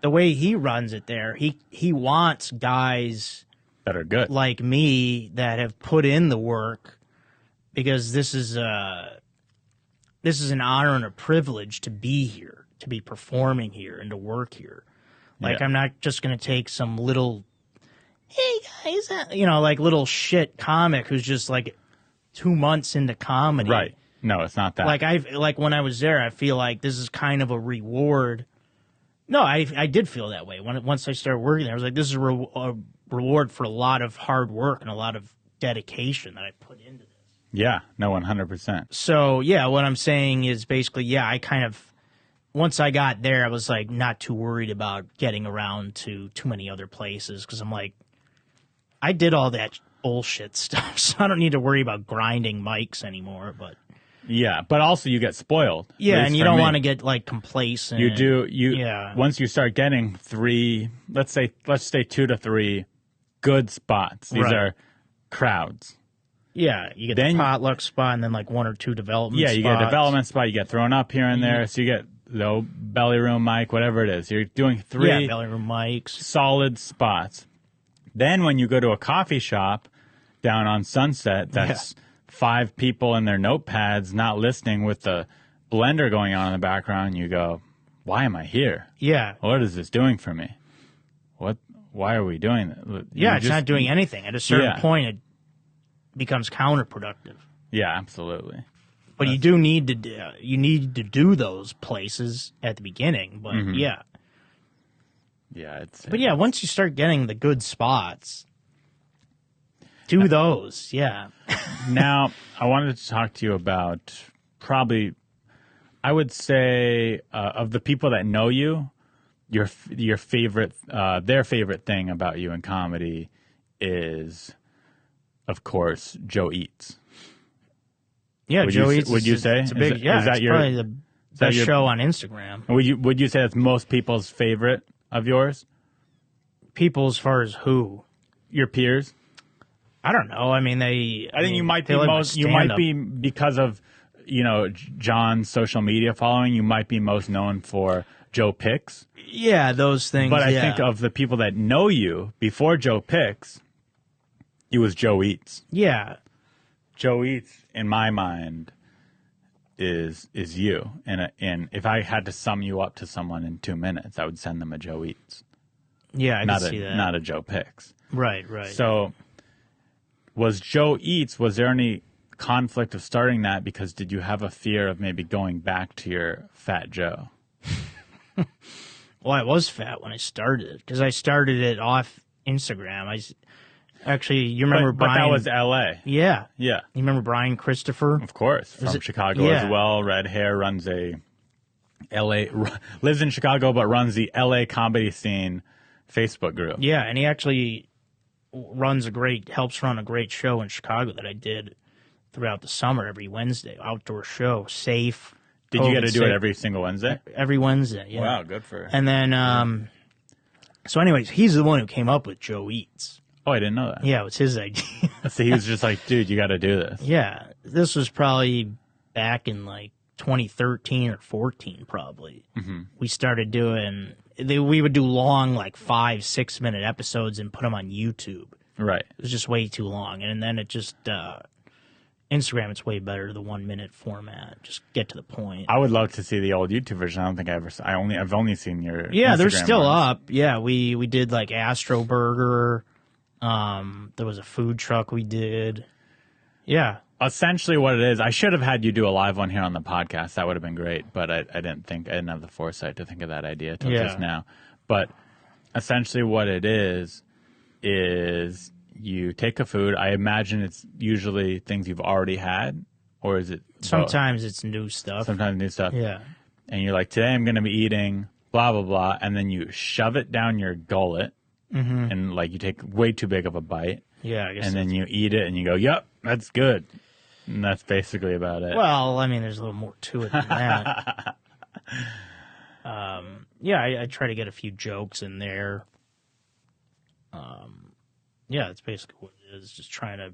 the way he runs it there, he wants guys That are good. like me that have put in the work, because this is an honor and a privilege to be here, to be performing here and to work here. Like, Yeah. I'm not just going to take some little, hey guys, like little shit comic who's just like 2 months into comedy. Right. No, it's not that. Like when I was there, I feel like this is kind of a reward. No, I did feel that way once I started working there. I was like, this is a reward for a lot of hard work and a lot of dedication that I put into this. Yeah. No, 100%. So yeah, what I'm saying is basically, I kind of, once I got there, I was like not too worried about getting around to too many other places because I'm like, I did all that bullshit stuff, so I don't need to worry about grinding mics anymore. But Yeah, but also you get spoiled. yeah, At least and you for don't me. want to get like complacent. You do. Yeah. Once you start getting 3, let's say 2 to 3 good spots. These Right. are crowds. Yeah, you get Then- the potluck spot and then like 1 or 2 development Yeah, you get a spots. development spot. You get thrown up here and there. So you get the belly room mic, whatever it is. You're doing 3 Yeah, belly room mics. solid spots. Then when you go to a coffee shop down on Sunset, that's 5 people in their notepads not listening with the blender going on in the background. You go, why am I here? Yeah. What is this doing for me? Why are we doing that? Yeah, it's not doing anything. At a certain Yeah. point, it becomes counterproductive. Yeah, absolutely. But you do need to do those places at the beginning. But Mm-hmm. yeah, Yeah, but yeah, once you start getting the good spots, do those. Yeah, Now, I wanted to talk to you about probably, I would say, of the people that know you, your favorite, their favorite thing about you in comedy is, of course, Joe Eats. yeah. Would Joe you- Eats. would you say? it's a big? Is Yeah, that it's your- probably the that best your- show on Instagram. Would you say that's most people's favorite of yours? People, as far as who, Your peers? I don't know. I mean, I think you might be they like my most. You might stand-up. be because of John's social media following. You might be most known for Joe Picks. Yeah, those things. But I yeah. think of the people that know you before Joe Picks, it was Joe Eats. yeah. Joe Eats, in my mind, is you. And if I had to sum you up to someone in 2 minutes, I would send them a Joe Eats, Yeah, I not can see that. not a Joe Picks. Right. So, was Joe Eats? Was there any conflict of starting that? Because did you have a fear of maybe going back to your Fat Joe? Well, I was fat when I started it because I started it off Instagram. Actually, you remember But Brian? that was L.A. Yeah. Yeah. You remember Brian Christopher? Of course, from it- Chicago yeah. as well. Red hair, runs a lives in Chicago, but runs the LA comedy scene Facebook group. Yeah, and he actually helps run a great show in Chicago that I did throughout the summer every Wednesday. Outdoor show, safe. Did you get COVID to do it safe. every single Wednesday? Every Wednesday? Yeah. Wow, good for. And then, so anyways, he's the one who came up with Joe Eats. Oh, I didn't know that. Yeah, it was his idea. So he was just like, dude, you got to do this. Yeah, this was probably back in like 2013 or 14, probably. Mm-hmm. We started doing. We would do long, like 5-6 minute episodes and put them on YouTube. Right. It was just way too long, and then it just Instagram. It's way better, the 1 minute format. Just get to the point. I would love to see the old YouTube version. I don't think I ever. I've only seen your. Yeah, they're Instagram still ones. up. Yeah, we did like Astro Burger. There was a food truck we did. Yeah. Essentially, what it is, I should have had you do a live one here on the podcast. That would have been great, but I didn't have the foresight to think of that idea till Yeah. just now. But essentially, what it is you take a food. I imagine it's usually things you've already had, or is it both? Sometimes it's new stuff. Sometimes new stuff. Yeah. And you're like, today I'm going to be eating blah blah blah, and then you shove it down your gullet, and like you take way too big of a bite, Yeah, I guess. and then you eat it, and you go, "Yep, that's good." And that's basically about it. Well, I mean, there's a little more to it than that. Yeah, I try to get a few jokes in there. Yeah, that's basically what it is. Just trying to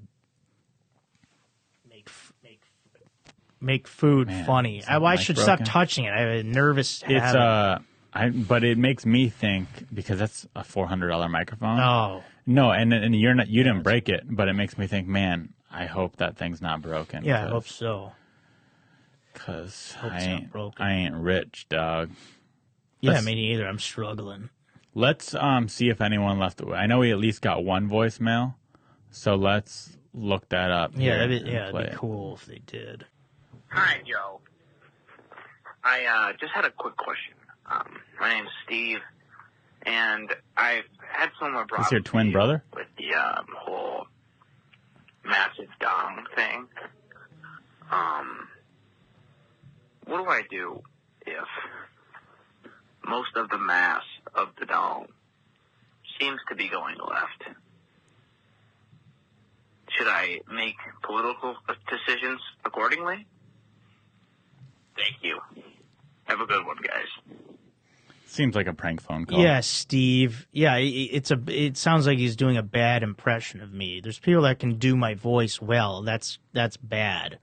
make food Man, funny. is that I mic should broken? stop touching it. I have a nervous It's habit. but it makes me think, because that's a $400 microphone. Oh, No, and you didn't break it, but it makes me think, man, I hope that thing's not broken. yeah, I hope so. Because Hope it's not broken. I ain't rich, dog. Yeah, me neither. I'm struggling. Let's see if anyone left. I know we at least got one voicemail, so let's look that up. Yeah, here it'd be cool if they did. Hi, Joe. I just had a quick question. My name's Steve, and I've had some more problems. Is your twin brother? With the whole massive dong thing. What do I do if most of the mass of the dong seems to be going left? Should I make political decisions accordingly? Thank you. Have a good one, guys. Seems like a prank phone call. Yeah, Steve. Yeah, it sounds like he's doing a bad impression of me. There's people that can do my voice well. That's bad.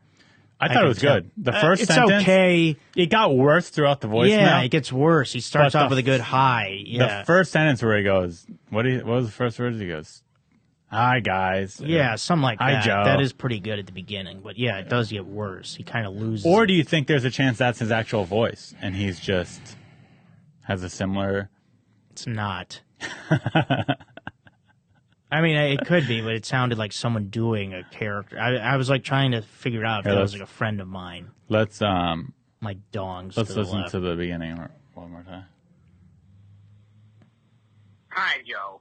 I thought it was good. The first sentence, it's okay. It got worse throughout the voicemail. Yeah, it gets worse. He starts off with a good hi. Yeah. The first sentence where he goes, what was the first words? He goes, "Hi guys." Yeah, something like Hi, that. Joe. That is pretty good at the beginning, but yeah, it does get worse. He kind of loses. Or it. do you think there's a chance that's his actual voice and he's just has a similar? It's not. I mean, it could be, but it sounded like someone doing a character. I was like trying to figure out if Here, that was like a friend of mine. Let's My dongs. let's to the listen left. to the beginning one more time. Hi, Joe.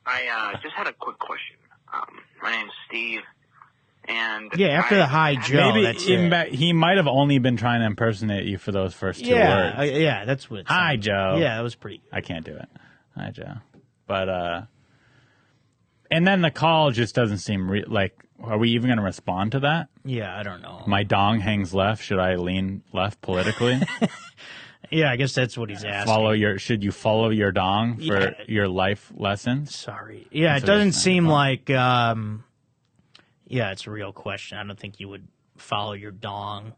I just had a quick question. My name's Steve, and Yeah, after the hi, Joe. Maybe that's he might have only been trying to impersonate you for those first two yeah, words. yeah, that's what. It Hi, sounded. Joe. Yeah, that was pretty. I can't do it. Hi, Joe. But and then the call just doesn't seem like. Are we even going to respond to that? Yeah, I don't know. My dong hangs left. Should I lean left politically? Yeah, I guess that's what he's asking. Should you follow your dong for your life lessons? Sorry. Yeah, That's it what doesn't he's saying. seem like. Yeah, it's a real question. I don't think you would follow your dong.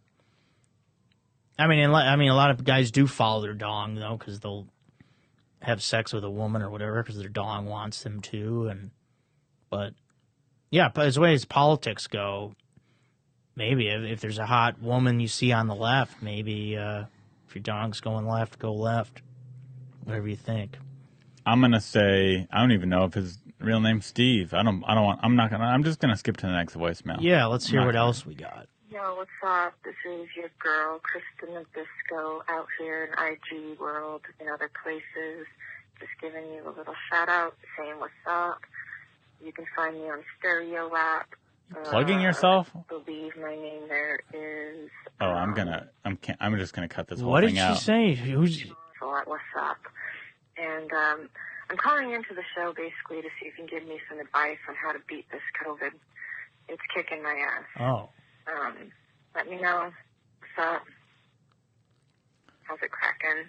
I mean, a lot of guys do follow their dong though, because they'll have sex with a woman or whatever because their dong wants them to. But yeah, but as way as politics go, maybe if there's a hot woman you see on the left, maybe if your dong's going left, go left. Whatever you think. I'm gonna say I don't even know if his real name's Steve. I'm just gonna skip to the next voicemail. Yeah, let's hear what else we got. Yo, what's up? This is your girl, Kristen Nabisco, out here in IG world and other places. Just giving you a little shout out, saying what's up. You can find me on Stereo app. Plugging yourself? I believe my name there is. Oh, I'm just gonna cut this whole What thing did out. she say? Who's? So what's up? And I'm calling into the show basically to see if you can give me some advice on how to beat this COVID. It's kicking my ass. Oh. Let me know what's up. How's it cracking?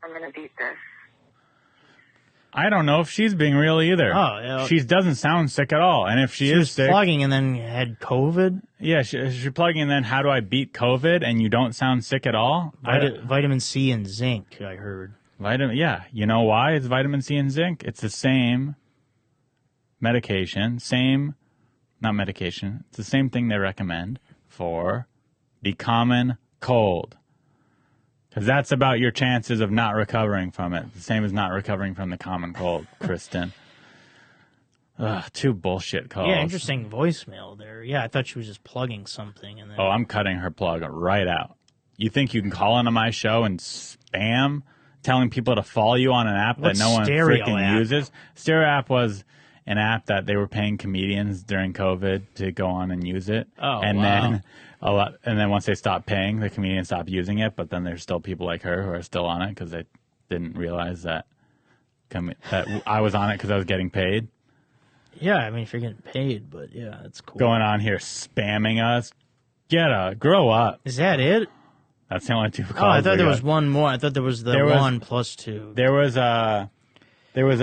I'm gonna beat this. I don't know if she's being real either. Oh, yeah. She doesn't sound sick at all. And if she is was sick, plugging and then had COVID. yeah, she's plugging in. Then how do I beat COVID? And you don't sound sick at all. Vitamin C and zinc. I heard. Yeah. You know why it's vitamin C and zinc? It's the same medication, not medication. It's the same thing they recommend for the common cold. Because that's about your chances of not recovering from it. The same as not recovering from the common cold, Kristen. Ugh, two bullshit calls. Yeah, interesting voicemail there. Yeah, I thought she was just plugging something. And then... Oh, I'm cutting her plug right out. You think you can call into my show and spam telling people to follow you on an app What's that no one Stereo freaking app? uses? Stereo app was an app that they were paying comedians during COVID to go on and use it. Oh, and wow. then once they stopped paying, the comedians stopped using it. But then there's still people like her who are still on it because they didn't realize that I was on it because I was getting paid. Yeah, I mean, if you're getting paid, but yeah, that's cool. Going on here spamming us. Grow up. Is that it? That's the only two calls. Oh, I thought we there got. was one more. I thought there was There was- 1 plus 2. There was a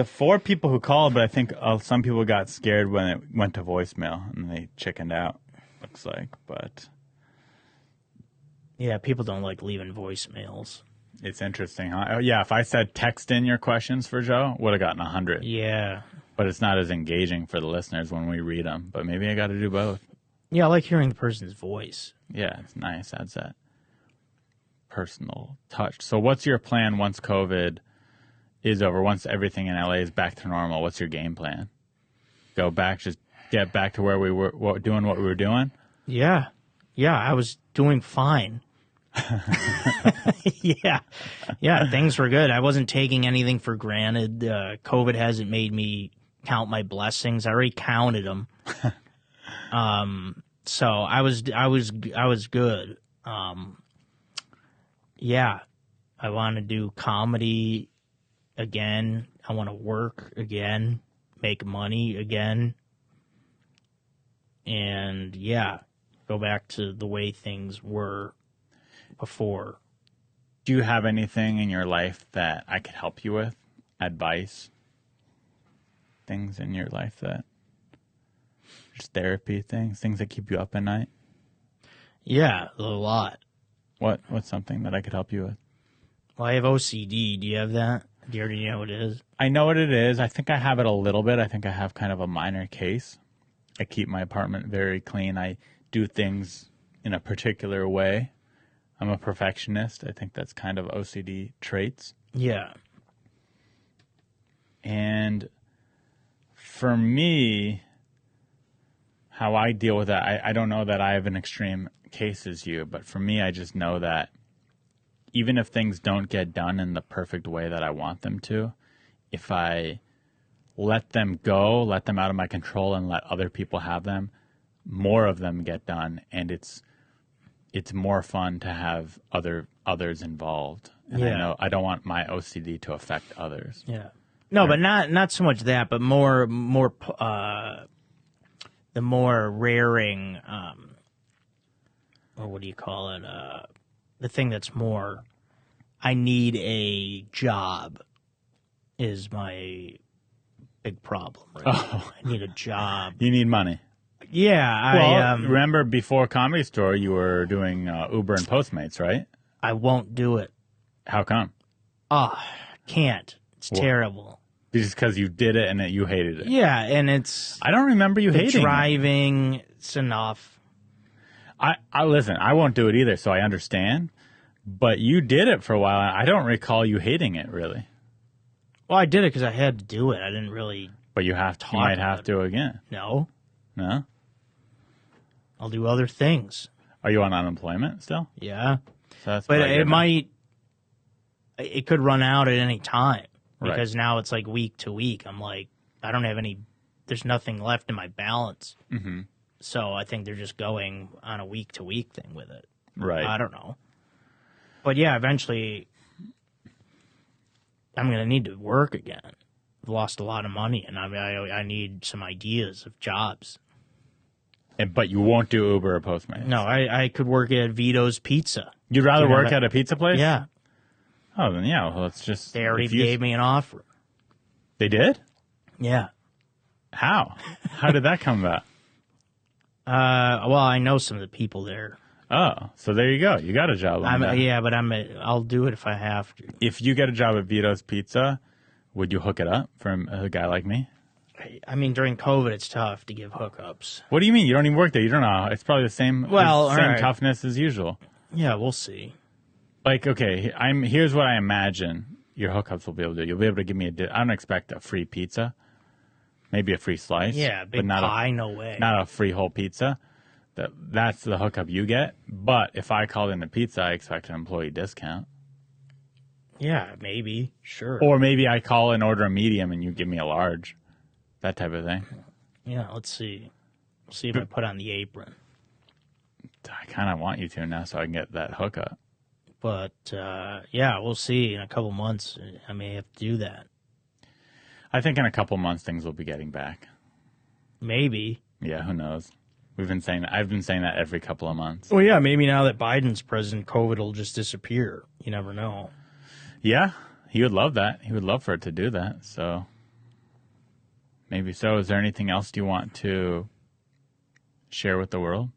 4 people who called, but I think some people got scared when it went to voicemail and they chickened out. Looks like, but Yeah, people don't like leaving voicemails. it's interesting, huh? Oh, yeah, if I said text in your questions for Joe, would have gotten 100. Yeah. But it's not as engaging for the listeners when we read them. But maybe I got to do both. Yeah, I like hearing the person's voice. Yeah, it's nice. That's that personal touch. So what's your plan once COVID is over, once everything in LA is back to normal? What's your game plan? Go back, just get back to where we were doing what we were doing? Yeah. Yeah, I was doing fine. Yeah. Yeah, things were good. I wasn't taking anything for granted. COVID hasn't made me count my blessings. I already counted them. So I was good. Yeah, I want to do comedy again. I want to work again, make money again. And yeah, go back to the way things were before. Do you have anything in your life that I could help you with? Advice? Things in your life that, just therapy things that keep you up at night? Yeah, a lot. What's something that I could help you with? Well, I have OCD. Do you have that? Do you already know what it is? I know what it is. I think I have it a little bit. I think I have kind of a minor case. I keep my apartment very clean. I do things in a particular way. I'm a perfectionist. I think that's kind of OCD traits. Yeah. And for me, how I deal with that, I don't know that I have an extreme case as you, but for me, I just know that even if things don't get done in the perfect way that I want them to, if I let them go, let them out of my control and let other people have them, more of them get done, and it's more fun to have others involved. And Yeah. I know I don't want my OCD to affect others. Yeah. No, but not so much that, but more the more raring, or what do you call it? The thing that's more, I need a job is my big problem. Right now. I need a job. You need money. Yeah. Well, remember before Comedy Store, you were doing Uber and Postmates, right? I won't do it. How come? Can't. It's terrible. Just because you did it and that you hated it. Yeah, and it's I don't remember you the hating it. driving. It's enough. I listen. I won't do it either, so I understand. But you did it for a while. And I don't recall you hating it really. Well, I did it because I had to do it. I didn't really. But you have to. You might have to again. No, No. I'll do other things. Are you on unemployment still? Yeah, So that's but probably it good. might. It could run out at any time because Right. now it's like week to week. I'm like, I don't have any. There's nothing left in my balance. Mm-hmm. So I think they're just going on a week to week thing with it. Right. I don't know. But yeah, eventually I'm going to need to work again. I've lost a lot of money, and I need some ideas of jobs. But you won't do Uber or Postmates? No, I could work at Vito's Pizza. You'd rather Do you work have at a pizza place? Yeah. Oh, then yeah. Well, it's just... They already if you- gave me an offer. They did? Yeah. How? How did that come about? Well, I know some of the people there. Oh, so there you go. You got a job on that. Yeah, but I'll do it if I have to. If you get a job at Vito's Pizza, would you hook it up for a guy like me? I mean, during COVID, it's tough to give hookups. What do you mean? You don't even work there. You don't know. It's probably the same, same all right. toughness as usual. Yeah, we'll see. Like, okay, here's what I imagine your hookups will be able to do. You'll be able to give me I don't expect a free pizza. Maybe a free slice. Yeah, big but not pie, no way. Not a free whole pizza. That's the hookup you get. But if I called in a pizza, I expect an employee discount. Yeah, maybe. Sure. Or maybe I call and order a medium and you give me a large. That type of thing. Yeah, let's see. We'll see if I put on the apron. I kind of want you to now so I can get that hookup. But, yeah, we'll see. In a couple months, I may have to do that. I think in a couple months things will be getting back. Maybe. Yeah, who knows? I've been saying that every couple of months. Well, yeah, maybe now that Biden's president, COVID will just disappear. You never know. Yeah, he would love that. He would love for it to do that. So maybe so. Is there anything else you want to share with the world?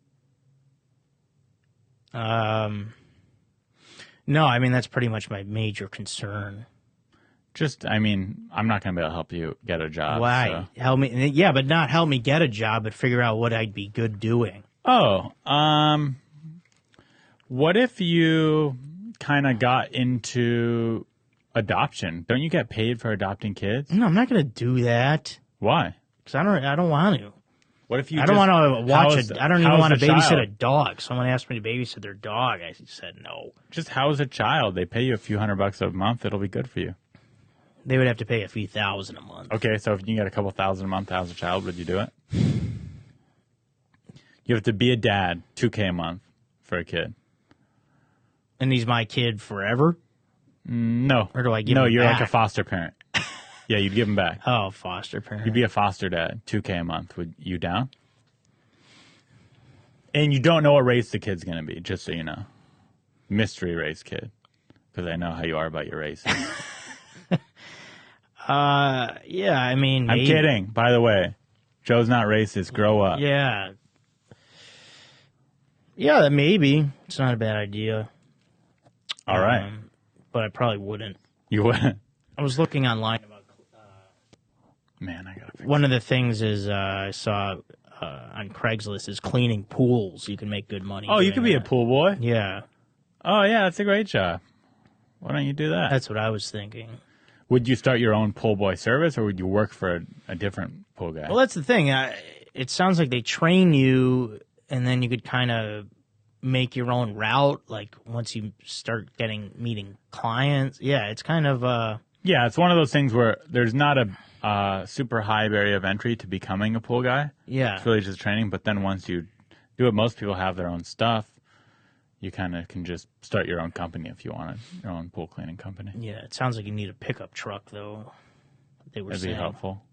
No, I mean, that's pretty much my major concern. I'm not going to be able to help you get a job. Why? So. Help me. Yeah, but not help me get a job, but figure out what I'd be good doing. Oh, what if you kind of got into adoption. Don't you get paid for adopting kids? No, I'm not going to do that. Why? Because I don't want to. What if you? I don't want to watch it. I don't even want to babysit child? a dog. Someone asked me to babysit their dog. I said no. Just house a child. They pay you a few $100 a month. It'll be good for you. They would have to pay a few thousand a month. Okay, so if you get a couple thousand a month to house a child, would you do it? You have to be a dad, $2K a month for a kid. And he's my kid forever? No. Or do I give No, him you're back? like a foster parent. Yeah, you'd give him back. Oh, foster parent. You'd be a foster dad, $2K a month. Would you down? And you don't know what race the kid's going to be, just so you know. Mystery race kid. Because I know how you are about your race. Yeah, I mean, I'm maybe. kidding, by the way. Joe's not racist. Grow up. Yeah. Yeah, maybe. It's not a bad idea. All right. But I probably wouldn't. You wouldn't? I was looking online about... Man, I got to fix One of the things is I saw on Craigslist is cleaning pools. You can make good money. Oh, you doing could be a that. pool boy? Yeah, Oh, yeah, that's a great job. Why don't you do that? that's what I was thinking. Would you start your own pool boy service, or would you work for a different pool guy? Well, that's the thing. It sounds like they train you, and then you could kind of make your own route. Like once you start meeting clients, yeah, it's kind of Yeah, it's one of those things where there's not a super high barrier of entry to becoming a pool guy. yeah. It's really just training. But then once you do it, most people have their own stuff. You kind of can just start your own company if you wanted, your own pool cleaning company. Yeah, it sounds like you need a pickup truck, though. They were That'd be saying. helpful.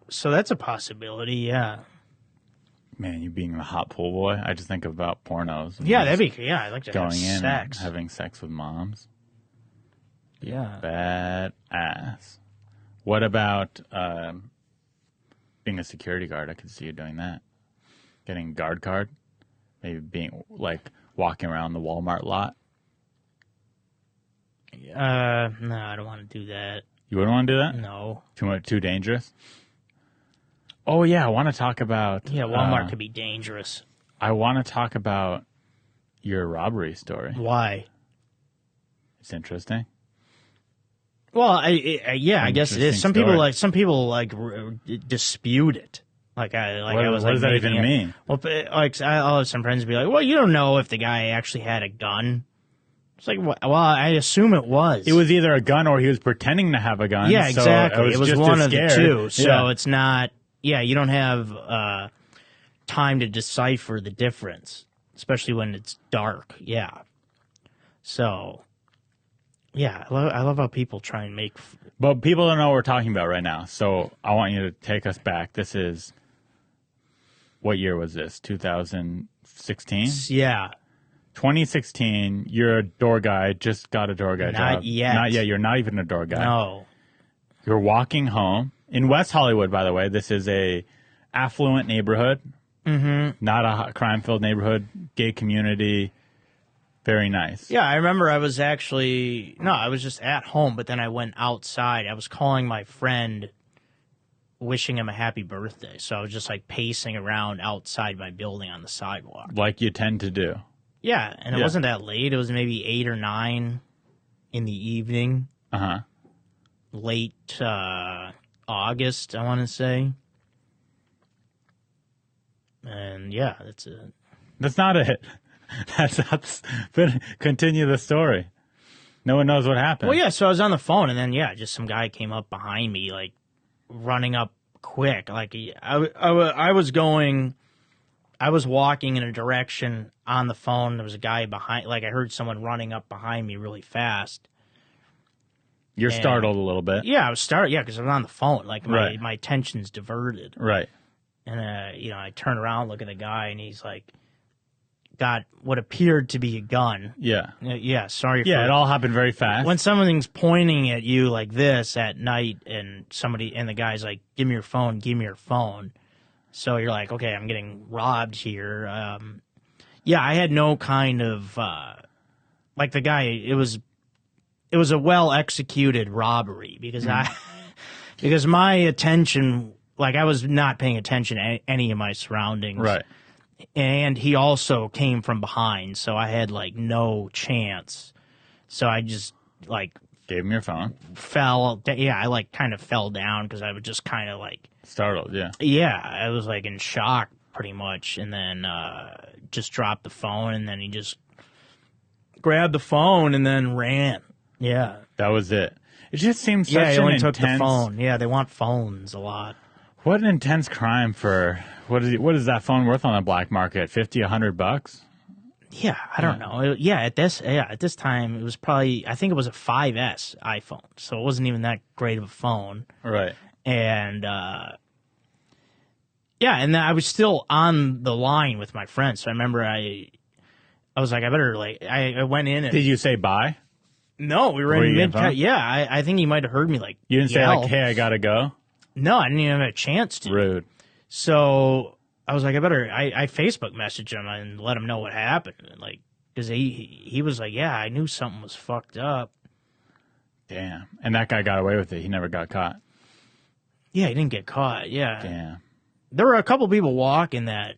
So that's a possibility, yeah. Man, you being the hot pool boy, I just think about pornos. And Yeah, just that'd be, yeah, I'd like to going have in sex. and having sex with moms. Yeah. Badass. What about being a security guard? I could see you doing that. Getting a guard card. Maybe being like walking around the Walmart lot. No, I don't want to do that. You wouldn't want to do that? No. Too dangerous? Oh, yeah. I want to talk about... Yeah, Walmart could be dangerous. I want to talk about your robbery story. Why? It's interesting. Well, I guess it is. Interesting Some people dispute it. What does that even mean? Well, I'll have some friends be like, "Well, you don't know if the guy actually had a gun." It's like, well, I assume it was. It was either a gun or he was pretending to have a gun. Yeah, so exactly. It was just one as of the scared. two. So Yeah. it's not. Yeah, you don't have time to decipher the difference, especially when it's dark. Yeah. So. Yeah, I love how people try and make. But people don't know what we're talking about right now. So I want you to take us back. This is. What year was this? 2016? Yeah. 2016, you're a door guy, just got a door guy job. Not yet. Not yet. You're not even a door guy. No. You're walking home. In West Hollywood, by the way, this is a affluent neighborhood. Mm-hmm. Not a crime-filled neighborhood. Gay community. Very nice. Yeah, I remember I was just at home, but then I went outside. I was calling my friend, wishing him a happy birthday. So I was just like pacing around outside my building on the sidewalk. Like you tend to do. Yeah, and it Yeah. wasn't that late. It was maybe 8 or 9 in the evening. Uh-huh. Late August, I want to say. And yeah, that's it. That's not it. That's continue the story. No one knows what happened. Well, yeah, so I was on the phone, and then, yeah, just some guy came up behind me, like, running up quick. Like, I was walking in a direction on the phone. There was a guy behind, like, I heard someone running up behind me really fast. You're startled a little bit. Yeah, I was startled, yeah, because I was on the phone. Like, Right. my attention's diverted. Right. And, I turn around, look at the guy, and he's like, got what appeared to be a gun. Yeah. Yeah, sorry for Yeah, it all happened very fast. when something's pointing at you like this at night and the guy's like, give me your phone. So you're like, okay, I'm getting robbed here. Yeah, I had no kind of, like the guy, it was a well executed robbery because because my attention, like I was not paying attention to any of my surroundings. Right. and he also came from behind, so I had like no chance. So I just like Gave him your phone. I like kind of fell down because I was just kind of like Startled, yeah. yeah, I was like in shock pretty much, and then just dropped the phone, and then he just grabbed the phone and then ran. Yeah, That was it. It just seems such yeah, he an only intense... took the phone. Yeah, they want phones a lot. What an intense crime for... What is that phone worth on the black market? $50, $100? Yeah, I don't know. At this time it was probably, I think it was a 5S iPhone, so it wasn't even that great of a phone. Right. And and then I was still on the line with my friends. So I remember I was like, I better I went in and Did you say bye? no, we were Were in you in mid. front? Yeah, I think he might have heard me like You didn't say yell. like, hey, I gotta go? No, I didn't even have a chance to. Rude. So I was like, I Facebook messaged him and let him know what happened. And like, because he was like, yeah, I knew something was fucked up. Damn. And that guy got away with it. He never got caught. Yeah, he didn't get caught. Yeah. Damn. There were a couple people walking that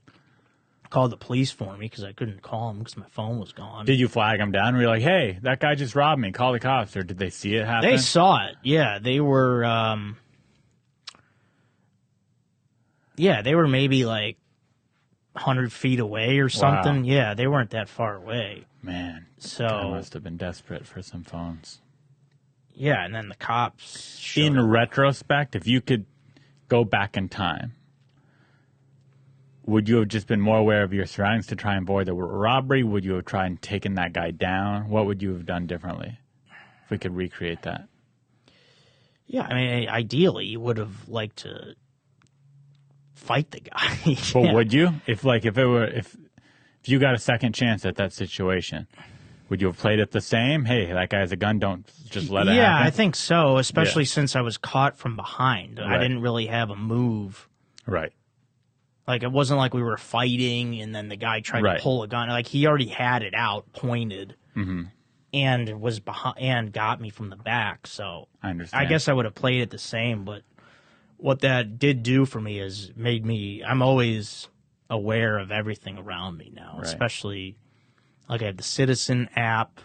called the police for me because I couldn't call them because my phone was gone. Did you flag him down? Were you like, hey, that guy just robbed me. Call the cops. Or did they see it happen? They saw it. Yeah, they were. They were maybe like 100 feet away or something. Wow. Yeah, they weren't that far away. Man. So I must have been desperate for some phones. yeah, and then the cops. showed In up. retrospect, if you could go back in time, would you have just been more aware of your surroundings to try and avoid the robbery? Would you have tried and taken that guy down? What would you have done differently if we could recreate that? Yeah, I mean, ideally, you would have liked to fight the guy. But Yeah. would you? If you got a second chance at that situation, would you have played it the same? Hey, that guy has a gun. Don't just let it happen. Yeah, I think so, especially since I was caught from behind. I Right. didn't really have a move. Right. Like, it wasn't like we were fighting and then the guy tried Right. to pull a gun. Like, he already had it out, pointed, and was behind and got me from the back. So I understand. I guess I would have played it the same, but what that did do for me is I'm always aware of everything around me now, Right. especially like I have the Citizen app.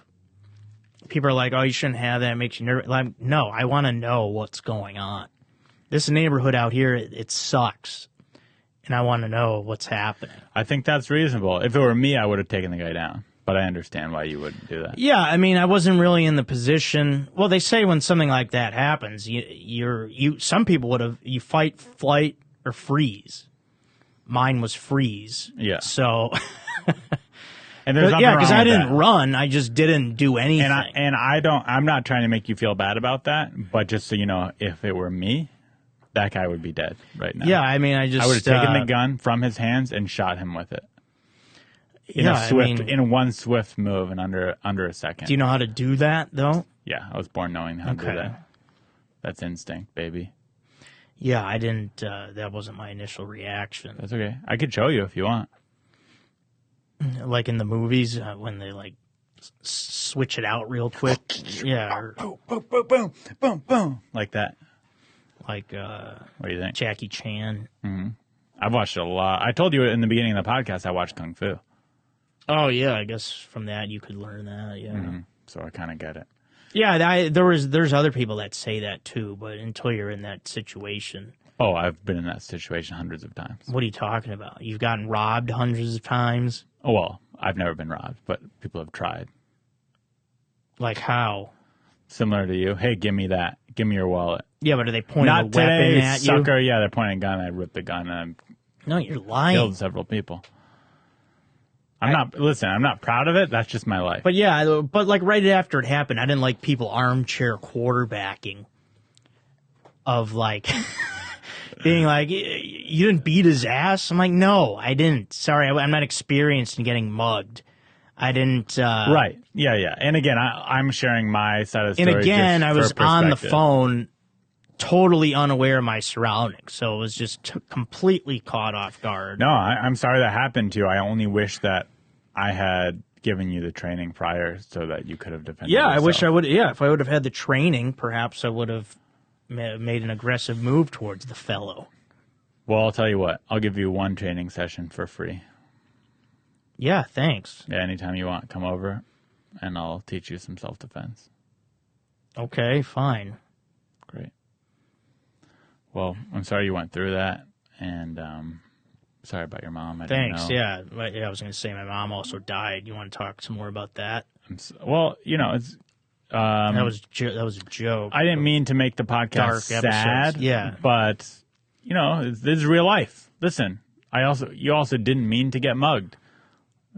People are like, oh, you shouldn't have that. It makes you nervous. Like, no, I want to know what's going on. This neighborhood out here, it sucks. And I want to know what's happening. I think that's reasonable. If it were me, I would have taken the guy down. But I understand why you wouldn't do that. Yeah, I mean, I wasn't really in the position. Well, they say when something like that happens, some people would have, you fight, flight, or freeze. Mine was freeze. Yeah. So, And there's nothing yeah, wrong because I with didn't that. run. I just didn't do anything. I'm not trying to make you feel bad about that, but just so you know, if it were me, that guy would be dead right now. Yeah, I mean, I I would have taken the gun from his hands and shot him with it. In one swift move and under a second. Do you know how to do that, though? Yeah, I was born knowing how to do Okay. that. That's instinct, baby. Yeah, I didn't. That wasn't my initial reaction. That's okay. I could show you if you want. Like in the movies when they like switch it out real quick. Yeah, or Boom, boom, boom, boom, boom, boom, like that. like What do you think? Jackie Chan. I've watched it a lot. I told you in the beginning of the podcast I watched Kung Fu, Oh yeah, I guess from that you could learn that. Yeah, so I kind of get it. yeah. There's other people that say that too, but until you're in that situation, Oh, I've been in that situation hundreds of times. what are you talking about? You've gotten robbed hundreds of times. Oh, well, I've never been robbed, but people have tried. Like how? Similar to you. Hey, give me that. Give me your wallet. Yeah, but are they pointing Not a weapon today, at sucker. Yeah, they're pointing a gun. I ripped the gun and you? No, you're I lying. killed several people. I'm not proud of it. That's just my life. But yeah, but like right after it happened, I didn't like people armchair quarterbacking of like being like, you didn't beat his ass. I'm like, no, I didn't. Sorry, I'm not experienced in getting mugged. I didn't. Right. Yeah, yeah. And again, I'm sharing my side of the And story. again, just I for was on the perspective. phone, totally unaware of my surroundings, so it was just completely caught off guard. No, I'm sorry that happened to you. I only wish that I had given you the training prior so that you could have defended Yeah, I yourself. wish I would. Yeah, if I would have had the training, perhaps I would have made an aggressive move towards the fellow. Well, I'll tell you what. I'll give you one training session for free. Yeah, thanks. Yeah, anytime you want, come over, and I'll teach you some self-defense. Okay, fine. Great. Well, I'm sorry you went through that, and sorry about your mom. I Thanks. didn't know. Yeah, I was going to say my mom also died. You want to talk some more about that? Well, it's that was a joke. I didn't mean to make the podcast Dark sad. episodes. Yeah, but this is real life. Listen, you also didn't mean to get mugged.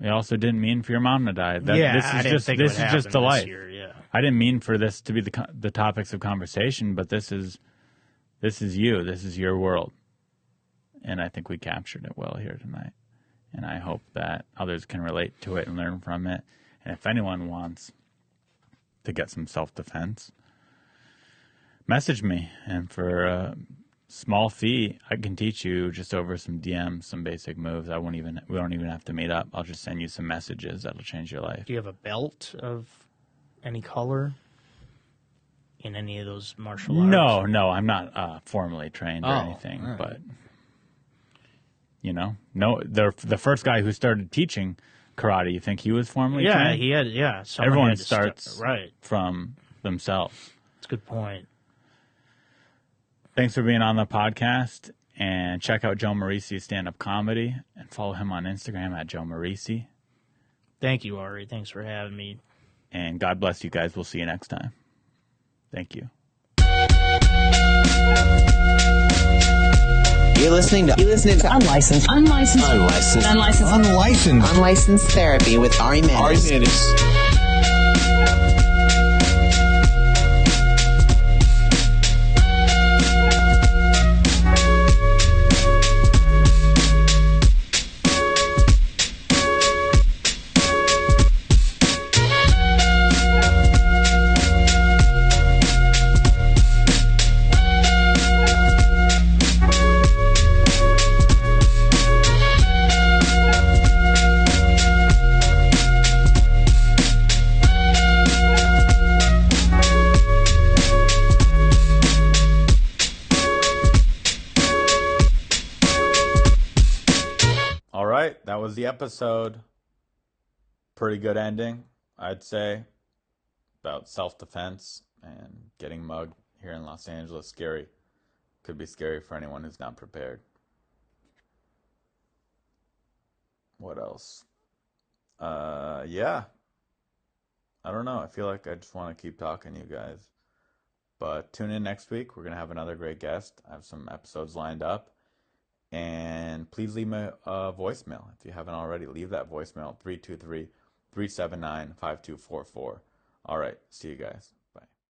You also didn't mean for your mom to die. This is just the life. Year, yeah. I didn't mean for this to be the topics of conversation, but this is you. This is your world, and I think we captured it well here tonight. And I hope that others can relate to it and learn from it. And if anyone wants to get some self-defense, message me, and for a small fee, I can teach you just over some DMs, some basic moves. We don't even have to meet up. I'll just send you some messages that'll change your life. Do you have a belt of any color in any of those martial arts? No, I'm not formally trained or anything, right. but the first guy who started teaching karate, you think he was formally trained? Everyone starts from themselves. That's a good point. Thanks for being on the podcast, and check out Joe Marrese's stand-up comedy, and follow him on Instagram at Joe Marrese. Thank you, Ari. Thanks for having me. And God bless you guys. We'll see you next time. Thank you. You're listening to Unlicensed Therapy with Ari Mannis. That was the episode. Pretty good ending, I'd say, about self-defense and getting mugged here in Los Angeles. Scary. Could be scary for anyone who's not prepared. What else? Yeah. I don't know. I feel like I just want to keep talking to you guys. But tune in next week. We're going to have another great guest. I have some episodes lined up. And please leave me a voicemail. If you haven't already, leave that voicemail, 323-379-5244. All right. See you guys.